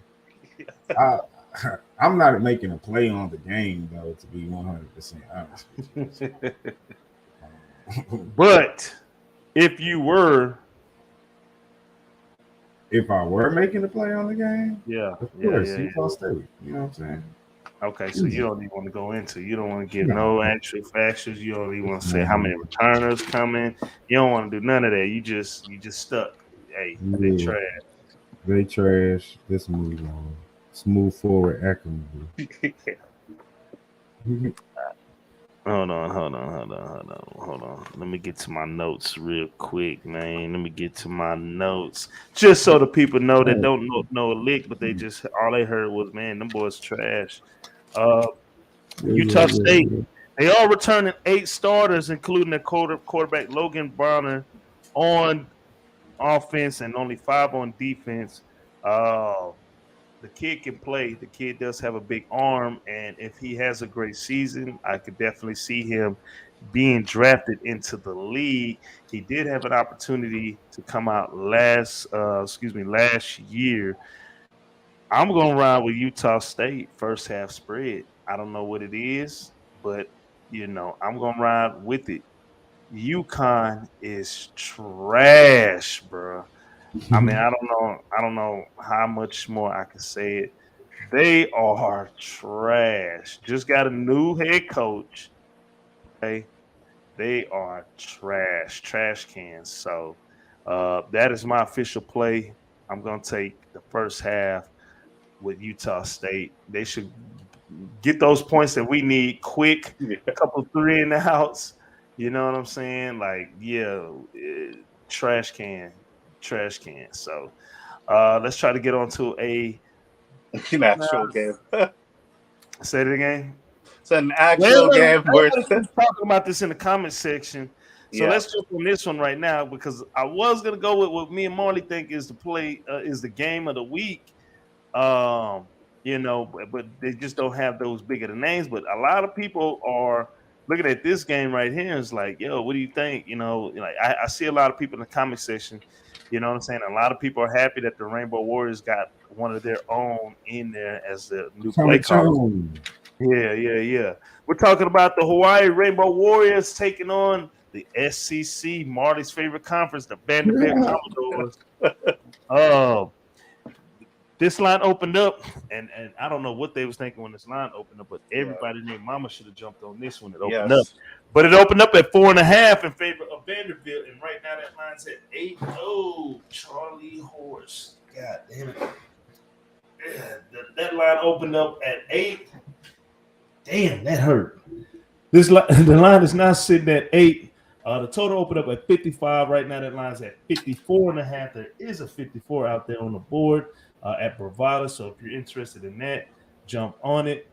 S3: I'm not making a play on the game, though, to be 100% honest with you.
S2: But if
S3: I were making a play on the game, of course, Utah State. You know what I'm saying?
S2: Okay, so you don't even want to go into. You don't want to give no actual factors. You don't even want to say how many returners coming. You don't want to do none of that. You just stuck. Hey, they trash.
S3: They trash. Let's move on. Let's move forward accurately.
S2: Hold on. Let me get to my notes real quick, man. Let me get to my notes. Just so the people know that don't know a lick, but they just all they heard was, man, them boys trash. Utah State, they are returning 8 starters, including their quarterback Logan Bonner on offense and only 5 on defense. The kid can play. The kid does have a big arm, and if he has a great season, I could definitely see him being drafted into the league. He did have an opportunity to come out last year. I'm going to ride with Utah State first half spread. I don't know what it is, but, I'm going to ride with it. UConn is trash, bro. I mean, I don't know how much more I can say it. They are trash. Just got a new head coach. Okay. They are trash cans. So that is my official play. I'm going to take the first half with Utah State. They should get those points that we need quick, a couple 3 and outs. You know what I'm saying? Like, trash can. So let's try to get on to
S4: an actual game.
S2: Say it again.
S4: It's an actual game worth
S2: talking about this in the comment section. So
S4: Yeah.
S2: let's jump on this one right now because I was gonna go with what me and Marley think is the game of the week. You know, but they just don't have those big of the names. But a lot of people are looking at this game right here and it's like, yo, what do you think? You know, like I see a lot of people in the comment section. You know what I'm saying? A lot of people are happy that the Rainbow Warriors got one of their own in there as the new play caller. Yeah. We're talking about the Hawaii Rainbow Warriors taking on the SEC, Marley's favorite conference, the Vanderbilt Commodores. This line opened up, and I don't know what they was thinking when this line opened up, but everybody named Mama should have jumped on this when it opened up. But it opened up at 4.5 in favor of Vanderbilt, and right now that line's at 8. Oh, Charlie Horse. God damn it. Yeah, that line opened up at 8. Damn, that hurt. The line is now sitting at 8. The total opened up at 55. Right now that line's at 54.5. There is a 54 out there on the board. At Brothas, so if you're interested in that, jump on it.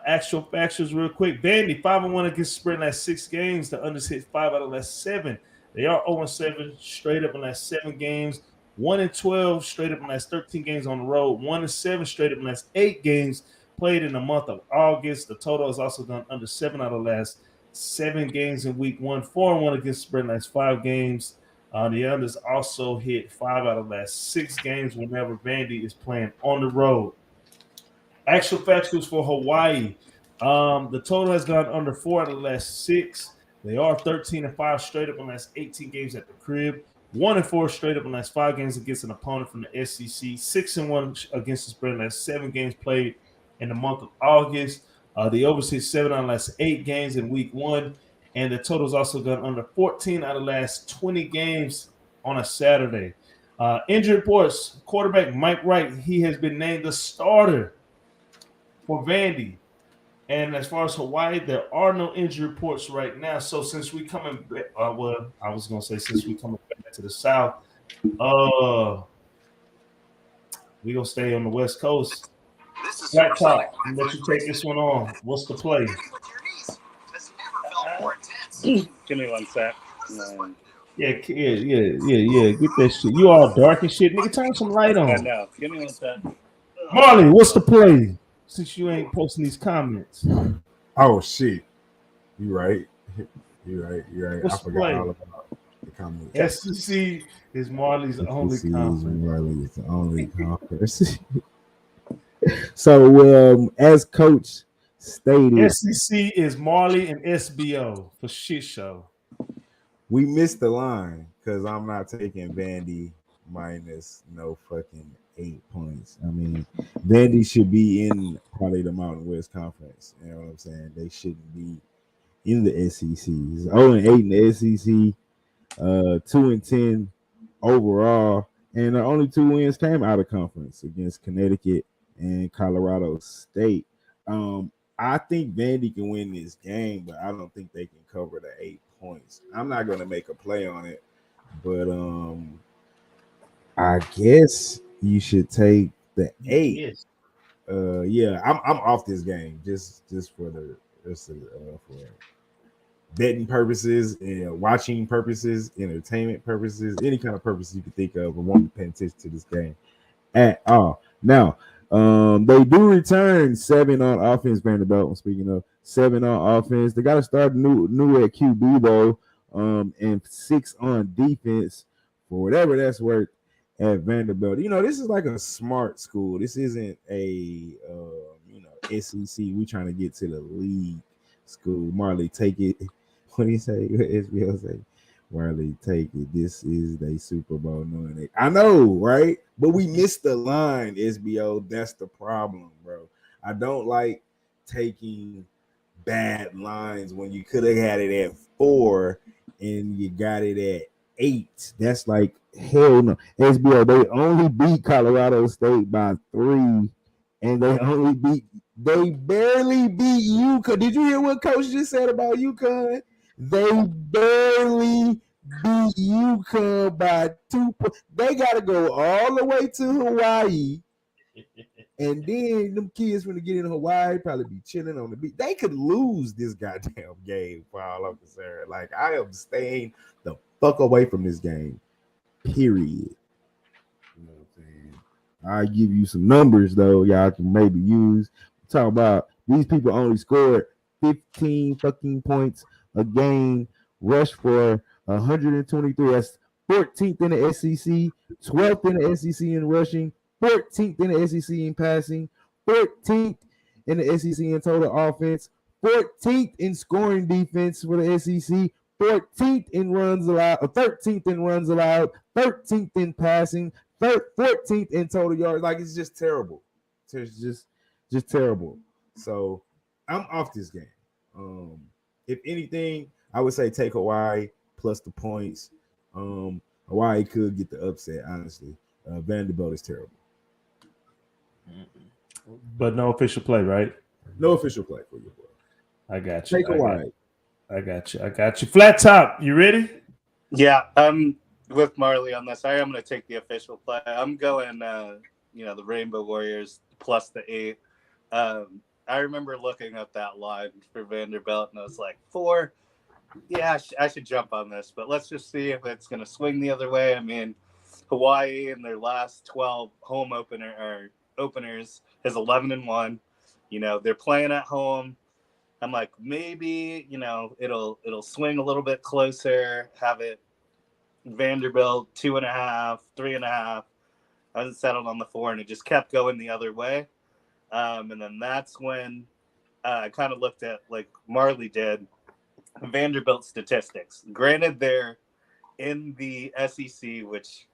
S2: Actual factuals real quick. Vandy 5-1 against the spread in last 6 games. The unders hit 5 out of the last 7. They are 0-7 straight up in the last 7 games. 1-12 straight up in the last 13 games on the road. 1-7 straight up in the last 8 games played in the month of August. The total has also gone under 7 out of the last 7 games in week 1. 4-1 against the spread in the last 5 games. The others also hit 5 out of the last 6 games whenever Vandy is playing on the road. Actual factuals for Hawaii. The total has gone under 4 out of the last 6. They are 13-5 straight up in the last 18 games at the crib. 1-4 straight up in the last 5 games against an opponent from the SEC. 6-1 against the spread in the last 7 games played in the month of August. The overs hit 7 out of the last 8 games in week 1. And the total's also gone under 14 out of the last 20 games on a Saturday. Injury reports, quarterback Mike Wright, he has been named the starter for Vandy. And as far as Hawaii, there are no injury reports right now. So since we coming back, since we coming back to the South, we're going to stay on the West Coast. Black Top, I'm let you take this one on. What's the play?
S4: Give me one sec.
S2: Yeah. Get that shit. You all dark and shit. Nigga, turn some light on.
S4: I know. Give me one sec.
S2: Marley, what's the play? Since you ain't posting these comments.
S3: Oh shit. You right.
S2: What's
S3: I forgot all about the comments.
S2: SEC is Marley's only conference.
S3: Marley is the only conference. So as coach stated,
S2: SEC is Marley and SBO for shit show.
S3: We missed the line because I'm not taking Vandy minus no fucking 8 points. I mean, Vandy should be in probably the Mountain West Conference. You know what I'm saying? They shouldn't be in the SEC. It's 0-8 in the SEC, 2-10 overall, and the only 2 wins came out of conference against Connecticut and Colorado State. I think Vandy can win this game, but I don't think they can cover the 8 points. I'm not going to make a play on it, but I guess you should take the 8.
S2: Yes.
S3: I'm off this game just for the for betting purposes and watching purposes, entertainment purposes, any kind of purpose you can think of. I won't be paying attention to this game at all. Now, they do return 7 on offense, Vanderbilt. Speaking of 7 on offense, they got to start new at QB though, and 6 on defense for whatever that's worth at Vanderbilt. This is like a smart school. This isn't a SEC. We trying to get to the league school. Marley, take it. What do you say? What SBL say? Marley, take it. This is the Super Bowl knowing it. I know, right? But we missed the line, SBO. That's the problem, bro. I don't like taking bad lines when you could have had it at 4 and you got it at 8. That's like hell no. SBO, they only beat Colorado State by 3, and they barely beat UConn. Did you hear what Coach just said about UConn? They barely beat UConn by 2 points. They got to go all the way to Hawaii. And then them kids when they get in Hawaii probably be chilling on the beach. They could lose this goddamn game for all I'm concerned. Like, I am staying the fuck away from this game. Period. You know what I'm saying? I'll give you some numbers though, y'all can maybe use. Talk about these people only scored 15 fucking points a game, rushed for 123. That's 14th in the SEC, 12th in the SEC in rushing, 14th in the SEC in passing, 14th in the SEC in total offense, 14th in scoring defense for the SEC, 14th in runs allowed, 13th in runs allowed, 13th in passing, 14th in total yards. Like, it's just terrible. It's just terrible. So I'm off this game. If anything, I would say take Hawaii plus the points. Hawaii could get the upset, honestly. Vanderbilt is terrible.
S2: But no official play, right?
S3: No official play for you, boy.
S2: I got you.
S3: Take Hawaii.
S2: I got you. Flat top, you ready?
S4: Yeah, I'm with Marley on this. I am going to take the official play. I'm going, the Rainbow Warriors plus the 8. I remember looking at that line for Vanderbilt, and I was like, 4. Yeah, I should jump on this, but let's just see if it's going to swing the other way. I mean, Hawaii in their last 12 home openers is 11-1. They're playing at home. I'm like, maybe, it'll swing a little bit closer, have it Vanderbilt 2.5, 3.5. I was settled on the 4, and it just kept going the other way. And then that's when I kind of looked at, like Marley did, Vanderbilt statistics. Granted, they're in the SEC, which,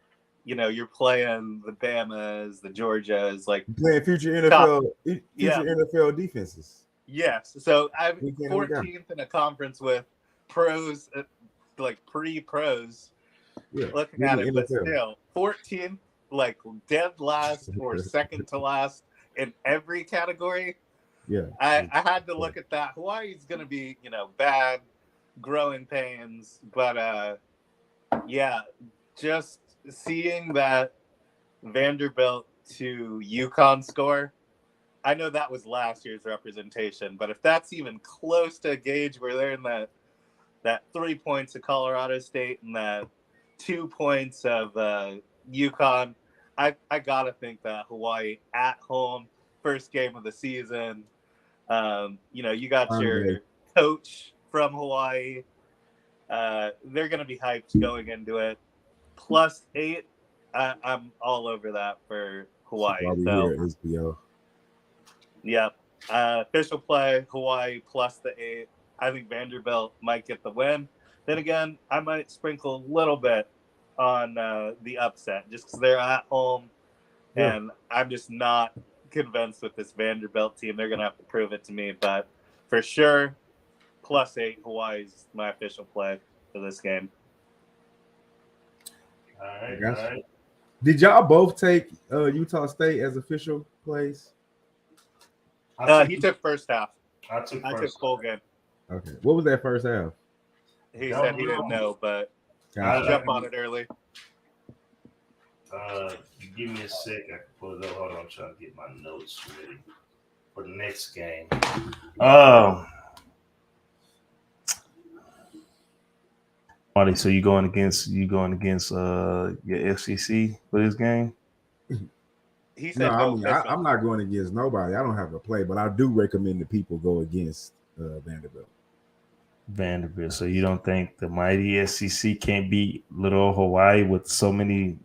S4: you're playing the Bamas, the Georgias, like
S3: playing future NFL defenses.
S4: Yes. So I'm 14th in a conference with pros, like pre-pros.
S3: Yeah,
S4: looking at it, but still 14th, like dead last or second to last in every category.
S3: Yeah,
S4: I had to look at that. Hawaii's going to be, bad, growing pains, but just seeing that Vanderbilt to UConn score, I know that was last year's representation, but if that's even close to a gauge where they're in that 3 points of Colorado State and that 2 points of UConn, I gotta think that Hawaii at home, first game of the season. You got your coach from Hawaii. They're gonna be hyped going into it. Plus 8, I'm all over that for Hawaii. So, yeah, official play Hawaii plus the 8. I think Vanderbilt might get the win. Then again, I might sprinkle a little bit on the upset just because they're at home, and I'm just not convinced with this Vanderbilt team. They're gonna have to prove it to me, but for sure, plus 8 Hawaii's my official play for this game.
S2: All right.
S3: Did y'all both take Utah State as official plays?
S4: He took first half. I took full game.
S3: Okay. What was that first half?
S4: He said he didn't know, but I'll jump on it early.
S2: Give me a sec. I can pull it up. Hold on, I'm trying to get my notes ready for the next game. Marty, so you going against your FCC for this game?
S4: He said
S3: I'm not going against nobody. I don't have a play, but I do recommend that people go against Vanderbilt.
S2: So you don't think the mighty SEC can't beat little Hawaii with so many,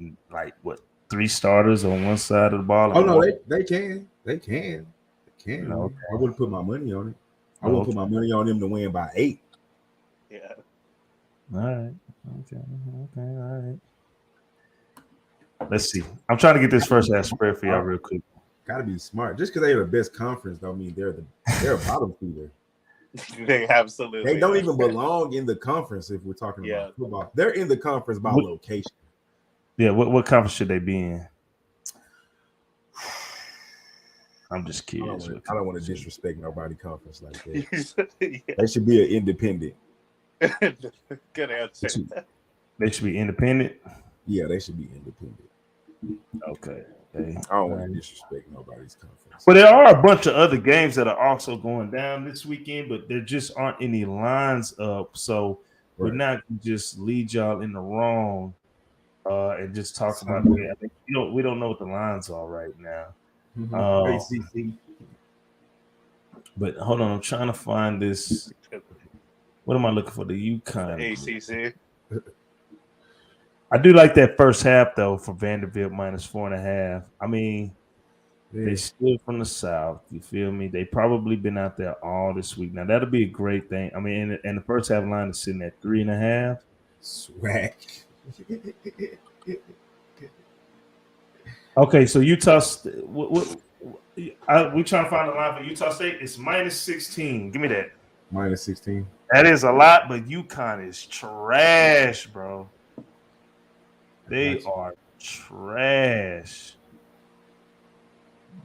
S2: 3 starters on one side of the ball?
S3: Oh no, they can. Okay. I wouldn't put my money on it. I wouldn't put my money on them to win by 8.
S4: Yeah.
S2: All right. Okay. All right. Let's see. I'm trying to get this first half spread for y'all real quick.
S3: Gotta be smart. Just because they're the best conference don't mean they're a bottom feeder.
S4: They absolutely.
S3: They don't even belong in the conference if we're talking about football. They're in the conference by location.
S2: Yeah. What conference should they be in? I'm just curious.
S3: I don't want to disrespect nobody conference like that. They should be an independent.
S4: Good answer.
S2: They should be independent.
S3: Yeah, they should be independent.
S2: Okay.
S3: I don't want to disrespect nobody's conference.
S2: But there are a bunch of other games that are also going down this weekend, but there just aren't any lines up. So we're not just lead y'all in the wrong and just talk about the game. I think, we don't know what the lines are right now.
S3: ACC.
S2: But hold on, I'm trying to find this. What am I looking for? The UConn.
S4: ACC.
S2: I do like that first half though for Vanderbilt -4.5. I mean, they still from the South. You feel me? They probably been out there all this week. Now that'll be a great thing. I mean, and the first half line is sitting at 3.5.
S3: Swag.
S2: Okay, so Utah. We trying to find a line for Utah State. It's -16. Give me that.
S3: -16.
S2: That is a lot, but UConn is trash, bro. They are trash.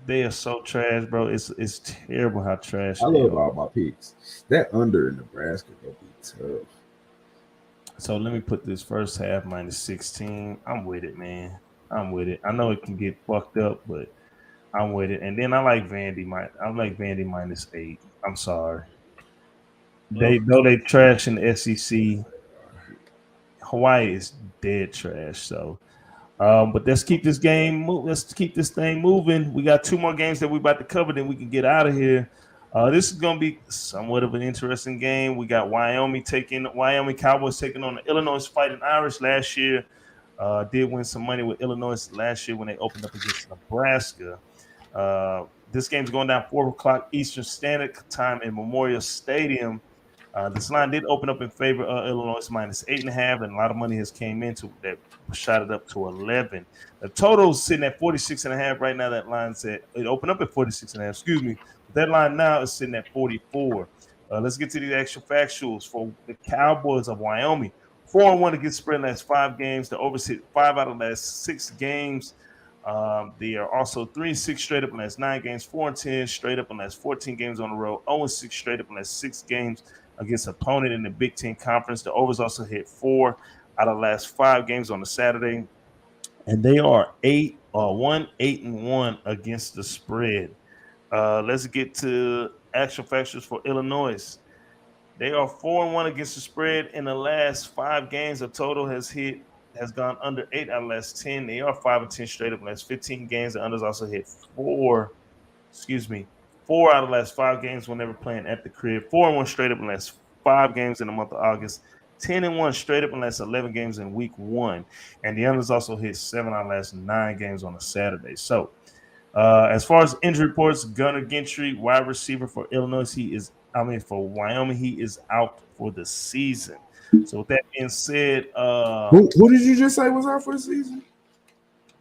S2: They are so trash, bro. It's terrible how trash.
S3: I love all my picks. That under in Nebraska gonna be tough.
S2: So let me put this first half -16. I'm with it, man. I'm with it. I know it can get fucked up, but I'm with it. And then I like Vandy. I like Vandy -8. I'm sorry. They trash in the SEC. Hawaii is dead trash. So, but let's keep this game. Let's keep this thing moving. We got 2 more games that we about to cover. Then we can get out of here. This is gonna be somewhat of an interesting game. We got Wyoming Cowboys taking on the Illinois Fighting Irish last year. Did win some money with Illinois last year when they opened up against Nebraska. This game's going down 4:00 Eastern Standard Time in Memorial Stadium. This line did open up in favor of Illinois -8.5, and a lot of money has came into that, shot it up to 11. The total's sitting at 46.5 right now. That line said it opened up at 46.5. Excuse me. That line now is sitting at 44. Let's get to the actual factuals for the Cowboys of Wyoming. 4-1 against spread in the last 5 games. The overs hit 5 out of the last 6 games. They are also 3-6 straight up in the last 9 games, 4-10 straight up in the last 14 games on the road, 0-6 straight up in the last 6 games against opponent in the Big Ten Conference. The overs also hit 4 out of the last 5 games on the Saturday, and they are 8-1 against the spread. Let's get to actual factors for Illinois. They are 4-1 against the spread in the last 5 games. The total has gone under 8 out of the last 10. They are 5-10 straight up in the last 15 games. The unders also hit 4 out of the last 5 games when they were playing at the crib. 4-1 straight up in the last 5 games in the month of August. 10-1 straight up in the last 11 games in week 1. And the unders also hit 7 out of the last 9 games on a Saturday. So as far as injury reports, Gunnar Gentry, wide receiver for Illinois, for Wyoming, he is out for the season. So with that being said,
S3: who did you just say was out for the season?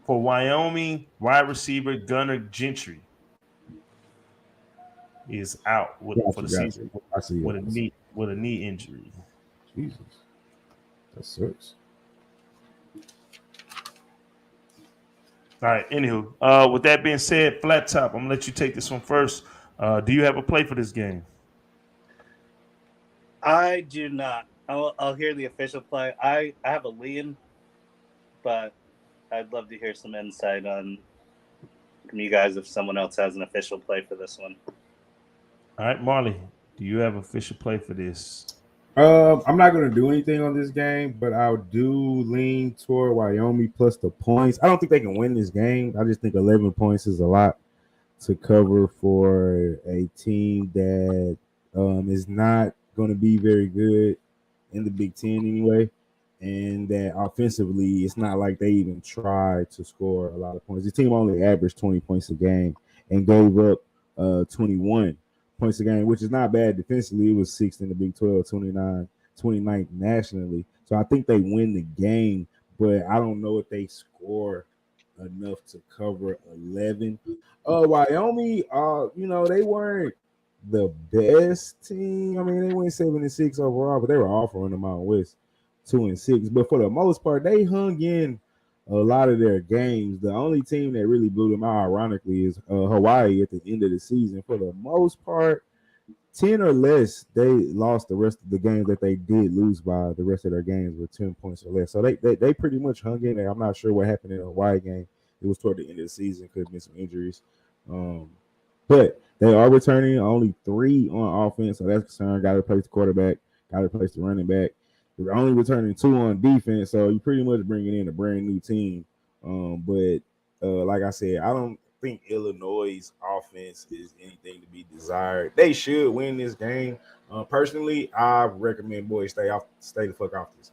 S2: For Wyoming, wide receiver Gunnar Gentry is out for the season with a knee injury.
S3: Jesus, that sucks.
S2: All right. Anywho, with that being said, Flat Top, I'm gonna let you take this one first. Do you have a play for this game?
S4: I do not. I'll hear the official play. I have a lean, but I'd love to hear some insight from you guys if someone else has an official play for this one.
S2: All right, Marley, do you have official play for this?
S3: I'm not going to do anything on this game, but I do lean toward Wyoming plus the points. I don't think they can win this game. I just think 11 points is a lot to cover for a team that is not going to be very good in the Big Ten anyway, and that offensively, it's not like they even tried to score a lot of points. The team only averaged 20 points a game and gave up 21 points a game, which is not bad defensively. It was 6th in the Big 12, 29th nationally. So I think they win the game, but I don't know if they score enough to cover 11. Wyoming, they weren't the best team. I mean, they went 7-6 overall, but they were off on the Mountain West 2-6. But for the most part, they hung in a lot of their games. The only team that really blew them out, ironically, is Hawaii at the end of the season. For the most part, 10 or less, they lost the rest of the games that they did lose by. The rest of their games were 10 points or less. So they pretty much hung in there. I'm not sure what happened in the Hawaii game. It was toward the end of the season. Could have been some injuries. But they are returning only 3 on offense, so that's concerned. Got to replace the quarterback. Got to replace the running back. They're only returning 2 on defense, so you're pretty much bringing in a brand new team. But like I said, I don't think Illinois' offense is anything to be desired. They should win this game. Personally, I recommend boys stay the fuck off this.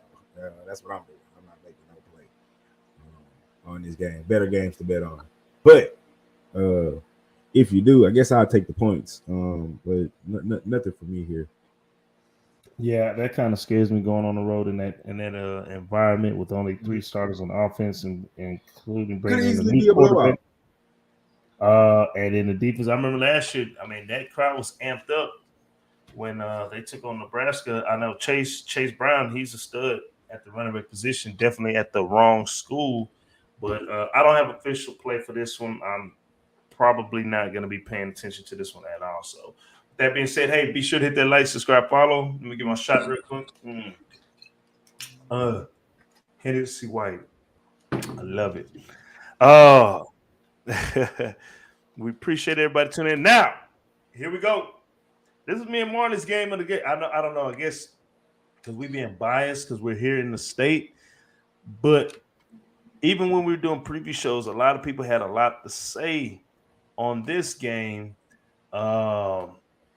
S3: That's what I'm doing. I'm not making no play on this game. Better games to bet on. But if you do, I guess I'll take the points. But nothing for me here.
S2: Yeah, that kind of scares me going on the road in that environment with only 3 starters on offense and including bringing in the new quarterback. And in the defense, I remember last year. I mean, that crowd was amped up when they took on Nebraska. I know Chase Brown. He's a stud at the running back position. Definitely at the wrong school, but I don't have official play for this one. I'm probably not going to be paying attention to this one at all. So. That being said, hey, be sure to hit that like, subscribe, follow. Let me get my shot real quick. Hennessy White. I love it. We appreciate everybody tuning in. Now, here we go. This is me and Marley's game of the game. I don't know. I guess because we're being biased because we're here in the state. But even when we were doing preview shows, a lot of people had a lot to say on this game.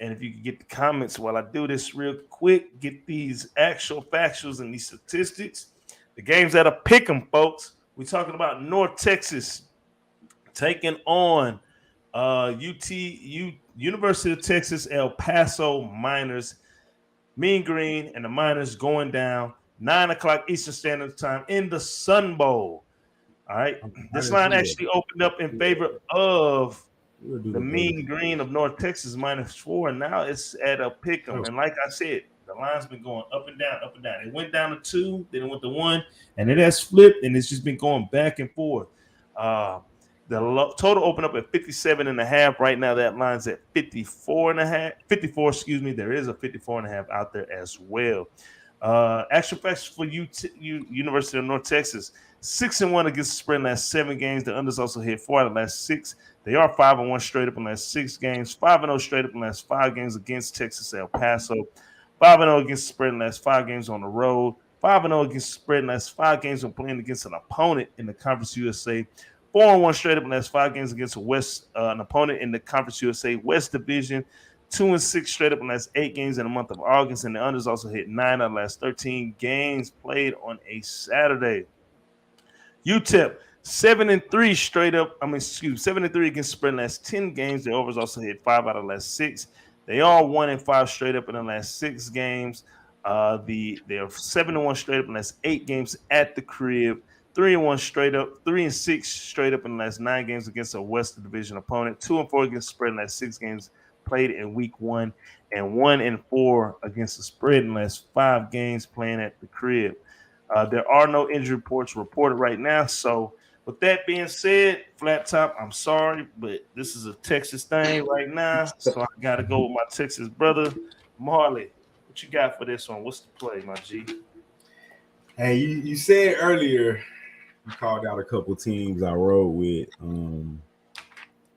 S2: And if you could get the comments while I do this real quick, get these actual factuals and these statistics. The games that are pick 'em, folks. We're talking about North Texas taking on University of Texas El Paso Miners. Mean Green and the Miners going down 9 o'clock Eastern Standard Time in the Sun Bowl. All right. This line actually opened up in favor of the Mean Green of North Texas -4, and now it's at a pick 'em. And like I said, the line's been going up and down, up and down. It went down to 2, then it went to 1, and it has flipped, and it's just been going back and forth. The total opened up at 57.5. Right now, that line's at 54.5. 54, excuse me. There is a 54.5 out there as well. Actual facts for University of North Texas: 6-1 against the spread in the last 7 games. The unders also hit 4 out of the last 6. They are 5-1 straight up in the last 6 games. 5-0 straight up in the last 5 games against Texas El Paso. 5-0 against the spread in the last 5 games on the road. 5-0 against the spread in the last 5 games when playing against an opponent in the Conference USA. 4-1 straight up in the last 5 games against an opponent in the Conference USA West Division. 2-6 straight up in the last 8 games in the month of August. And the unders also hit 9 out of the last 13 games played on a Saturday. UTEP 7-3 straight up. 7-3 against spread in the last 10 games. The overs also hit 5 out of the last 6. They are 1-5 straight up in the last 6 games. They are 7-1 straight up in the last 8 games at the crib. 3-1 straight up. 3-6 straight up in the last 9 games against a Western Division opponent. 2-4 against spread in the last 6 games played in week 1, and 1-4 against the spread in the last 5 games playing at the crib. There are no injury reports reported right now. So with that being said, Flat Top, I'm sorry, but this is a Texas thing right now. So I got to go with my Texas brother, Marley. What you got for this one? What's the play, my G?
S3: Hey, you said earlier you called out a couple teams I rode with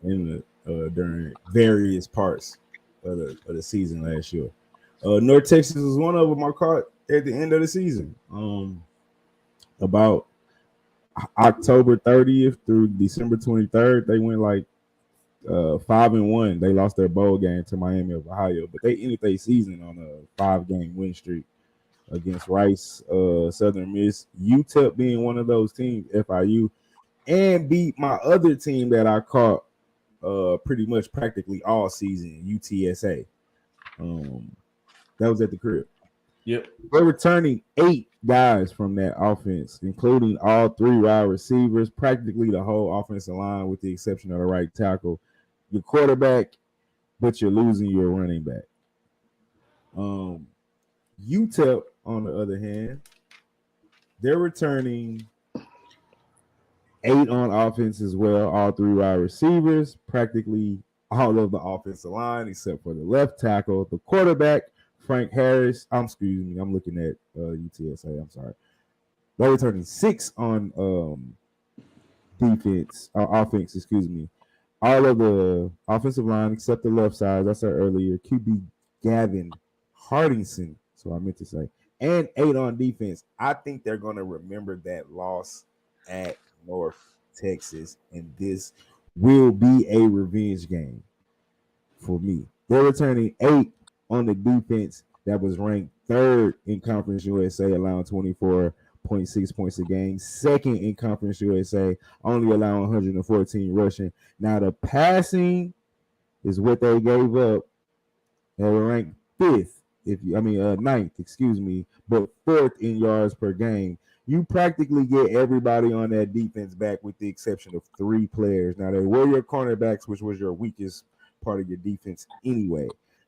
S3: during various parts of the season last year. North Texas was one of them I caught at the end of the season. About October 30th through December 23rd, they went like 5-1. They lost their bowl game to Miami of Ohio, but they ended their season on a 5-game win streak against Rice, Southern Miss, UTEP being one of those teams, FIU, and beat my other team that I caught pretty much practically all season, UTSA. That was at the crib.
S2: Yep.
S3: They're returning 8 guys from that offense, including all 3 wide receivers, practically the whole offensive line with the exception of the right tackle. Your quarterback, but you're losing your running back. UTEP, on the other hand, they're returning 8 on offense as well, all 3 wide receivers, practically all of the offensive line except for the left tackle, the quarterback, Frank Harris. Excuse me, I'm looking at UTSA. I'm sorry. They're returning 6 on offense, excuse me. All of the offensive line except the left side, that's our earlier QB Gavin Hardingson. So I meant to say, and 8 on defense. I think they're going to remember that loss at North Texas, and this will be a revenge game for me. They're returning 8 on the defense that was ranked 3rd in Conference USA, allowing 24.6 points a game. 2nd in Conference USA, only allowing 114 rushing. Now the passing is what they gave up. They were ranked 5th, 9th, excuse me, but 4th in yards per game. You practically get everybody on that defense back with the exception of 3 players. Now they were your cornerbacks, which was your weakest part of your defense anyway.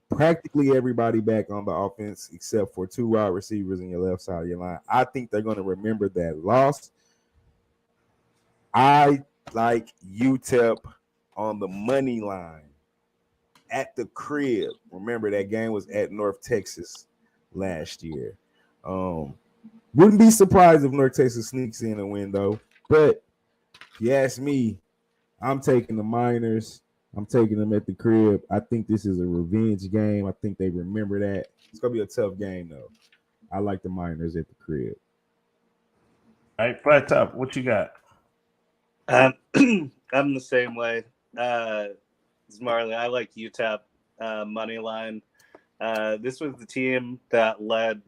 S3: Practically everybody back on the offense except for 2 wide receivers in your left side of your line. I think they're going to remember that loss. I like UTEP on the money line at the crib. Remember that game was at North Texas last year. Wouldn't be surprised if North Texas sneaks in a win though. But if you ask me, I'm taking the Miners. I'm taking them at the crib. I think this is a revenge game. I think they remember that. It's going to be a tough game, though. I like the Miners at the crib.
S2: All right, Flat Top, what you got?
S4: I'm the same way. It's Marley. I like UTEP money line. This was the team that led,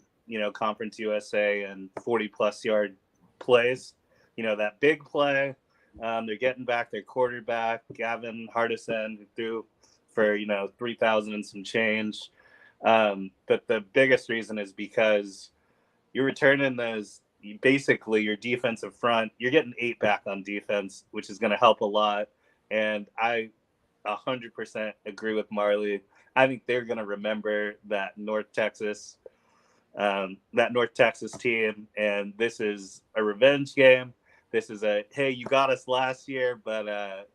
S4: Conference USA and 40-plus yard plays. That big play. They're getting back their quarterback, Gavin Hardison, who threw for, 3,000 and some change. But the biggest reason is because you're returning basically your defensive front. You're getting 8 back on defense, which is going to help a lot. And I 100% agree with Marley. I think they're going to remember that North Texas team. And this is a revenge game. This is hey, you got us last year, but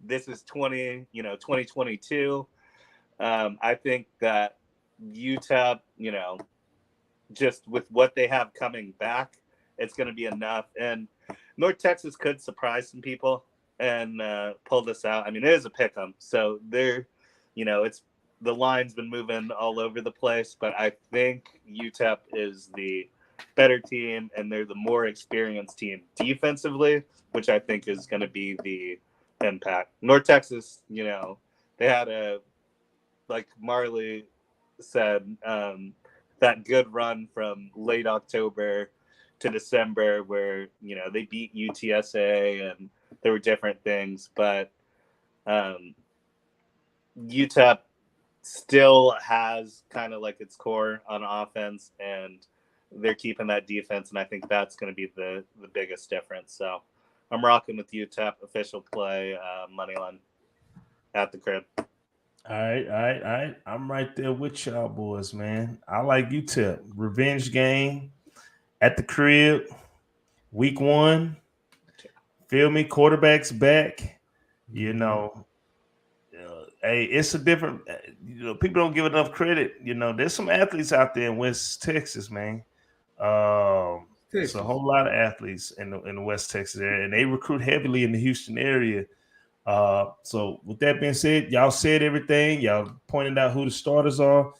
S4: this is 2022. I think that UTEP, just with what they have coming back, it's going to be enough. And North Texas could surprise some people and pull this out. I mean, it is a pick 'em, so they're, it's the line's been moving all over the place, but I think UTEP is the better team, and they're the more experienced team defensively, which I think is going to be the impact. North Texas, they had like Marley said, that good run from late October to December where, they beat UTSA and there were different things, but UTEP still has kind of like its core on offense, and they're keeping that defense, and I think that's going to be the biggest difference. So I'm rocking with UTEP official play money line at the crib.
S2: All right. I'm right there with y'all boys, man. I like UTEP. Revenge game at the crib, week 1. Feel me? Quarterback's back. Hey, it's a different. People don't give enough credit. There's some athletes out there in West Texas, man. There's a whole lot of athletes in the West Texas area, and they recruit heavily in the Houston area. So with that being said, y'all said everything. Y'all pointed out who the starters are.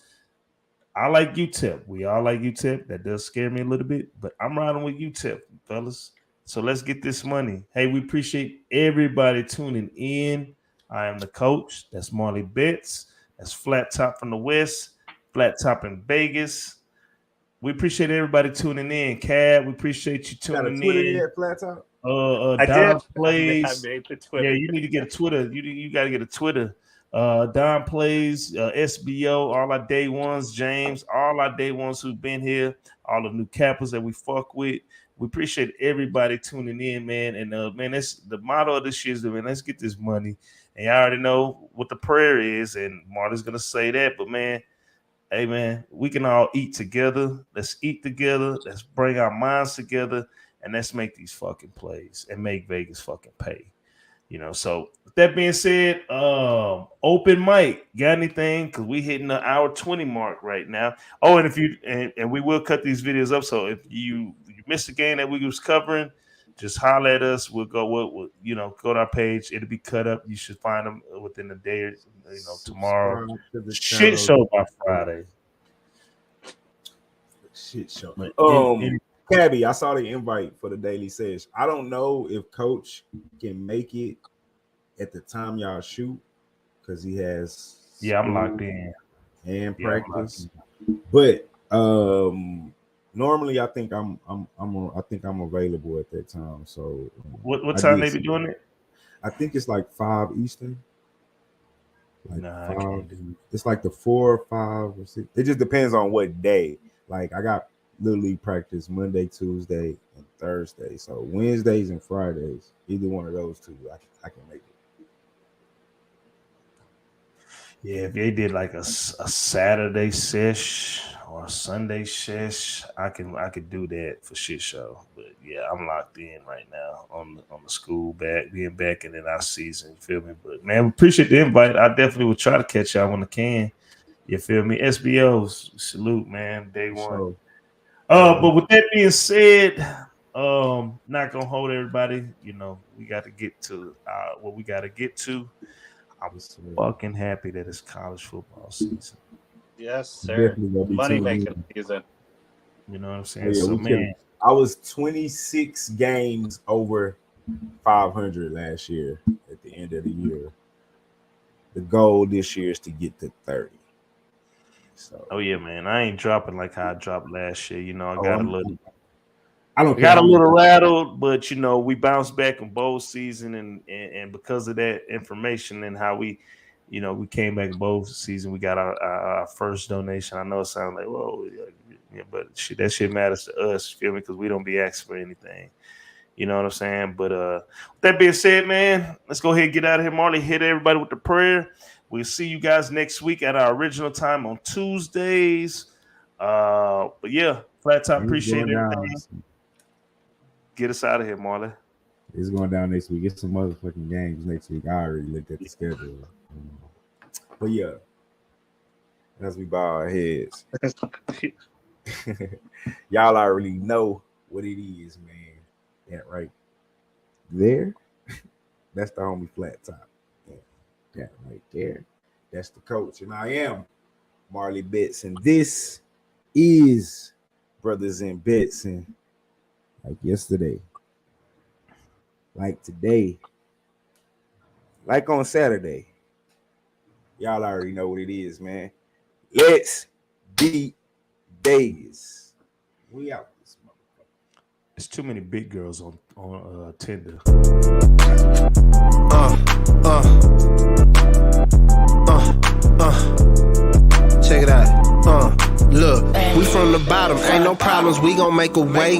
S2: I like UTEP. We all like UTEP. That does scare me a little bit, but I'm riding with UTEP, fellas. So let's get this money. Hey, we appreciate everybody tuning in. I am the coach. That's Marley Bets. That's Flat Top from the West. Flat Top in Vegas. We appreciate everybody tuning in. Cab, we appreciate you tuning in.
S3: Twitter yet, Flat Top?
S2: Don Plays.
S4: I made the Twitter.
S2: Yeah, you need to get a Twitter. You got to get a Twitter. Don Plays, SBO, all our day ones, James, all our day ones who've been here, all the new cappers that we fuck with. We appreciate everybody tuning in, man. And man, that's the motto of this year is, man, let's get this money. And you already know what the prayer is, and Marty's gonna say that, but man, hey man, we can all eat together. Let's eat together. Let's bring our minds together, and let's make these fucking plays and make Vegas fucking pay. So with that being said, open mic, got anything? Because we hitting the hour 20 mark right now. Oh, and if you and we will cut these videos up. So if you missed the game that we was covering, just holler at us. We'll go to our page. It'll be cut up. You should find them within the day or tomorrow. Shit show by Friday.
S3: Shit show. Cabby, I saw the invite for the daily sesh. I don't know if Coach can make it at the time y'all shoot because he has
S2: I'm locked in
S3: and practice. But normally I think I'm available at that time. So
S2: what time they be doing it?
S3: I think it's like 5 Eastern. Like
S2: I can't do it.
S3: It's like the 4 or 5 or 6. It just depends on what day. Like I got Little League practice Monday, Tuesday, and Thursday. So Wednesdays and Fridays, either one of those two, I can make it.
S2: Yeah, if they did like a Saturday sesh or a Sunday sesh, I could do that for shit show. But yeah, I'm locked in right now on the school being back and in our season. You feel me? But man, we appreciate the invite. I definitely will try to catch y'all when I can. You feel me? SBOs, salute, man. Day one. But with that being said, not gonna hold everybody. We got to get to what we got to get to. I'm fucking happy that it's college football season.
S4: Yes, sir. Money making season.
S2: You know what I'm saying? So man,
S3: I was 26 games over 500 last year at the end of the year. The goal this year is to get to 30. So,
S2: oh yeah, man, I ain't dropping like how I dropped last year. I got a little rattled, but we bounced back in bowl season, and because of that information and how we came back in bowl season, we got our first donation. I know it sounds like whoa, yeah, but that shit matters to us, you feel me? Because we don't be asking for anything. You know what I'm saying? But with that being said, man, let's go ahead and get out of here. Marley, hit everybody with the prayer. We'll see you guys next week at our original time on Tuesdays. But yeah, flat top, appreciate everything. Get us out of here, Marley.
S3: It's going down next week. It's some motherfucking games next week. I already looked at the schedule. But yeah, as we bow our heads, y'all already know what it is, man. That right there, that's the homie flat top. That right there, that's the coach. And I am Marley Bets, and this is Brothas N Bets. And like yesterday, like today, like on Saturday, y'all already know what it is, man. Let's beat Vegas. We out this motherfucker.
S2: There's too many big girls on Tinder.
S1: Check it out. Look, we from the bottom, ain't no problems, we gon' make a way.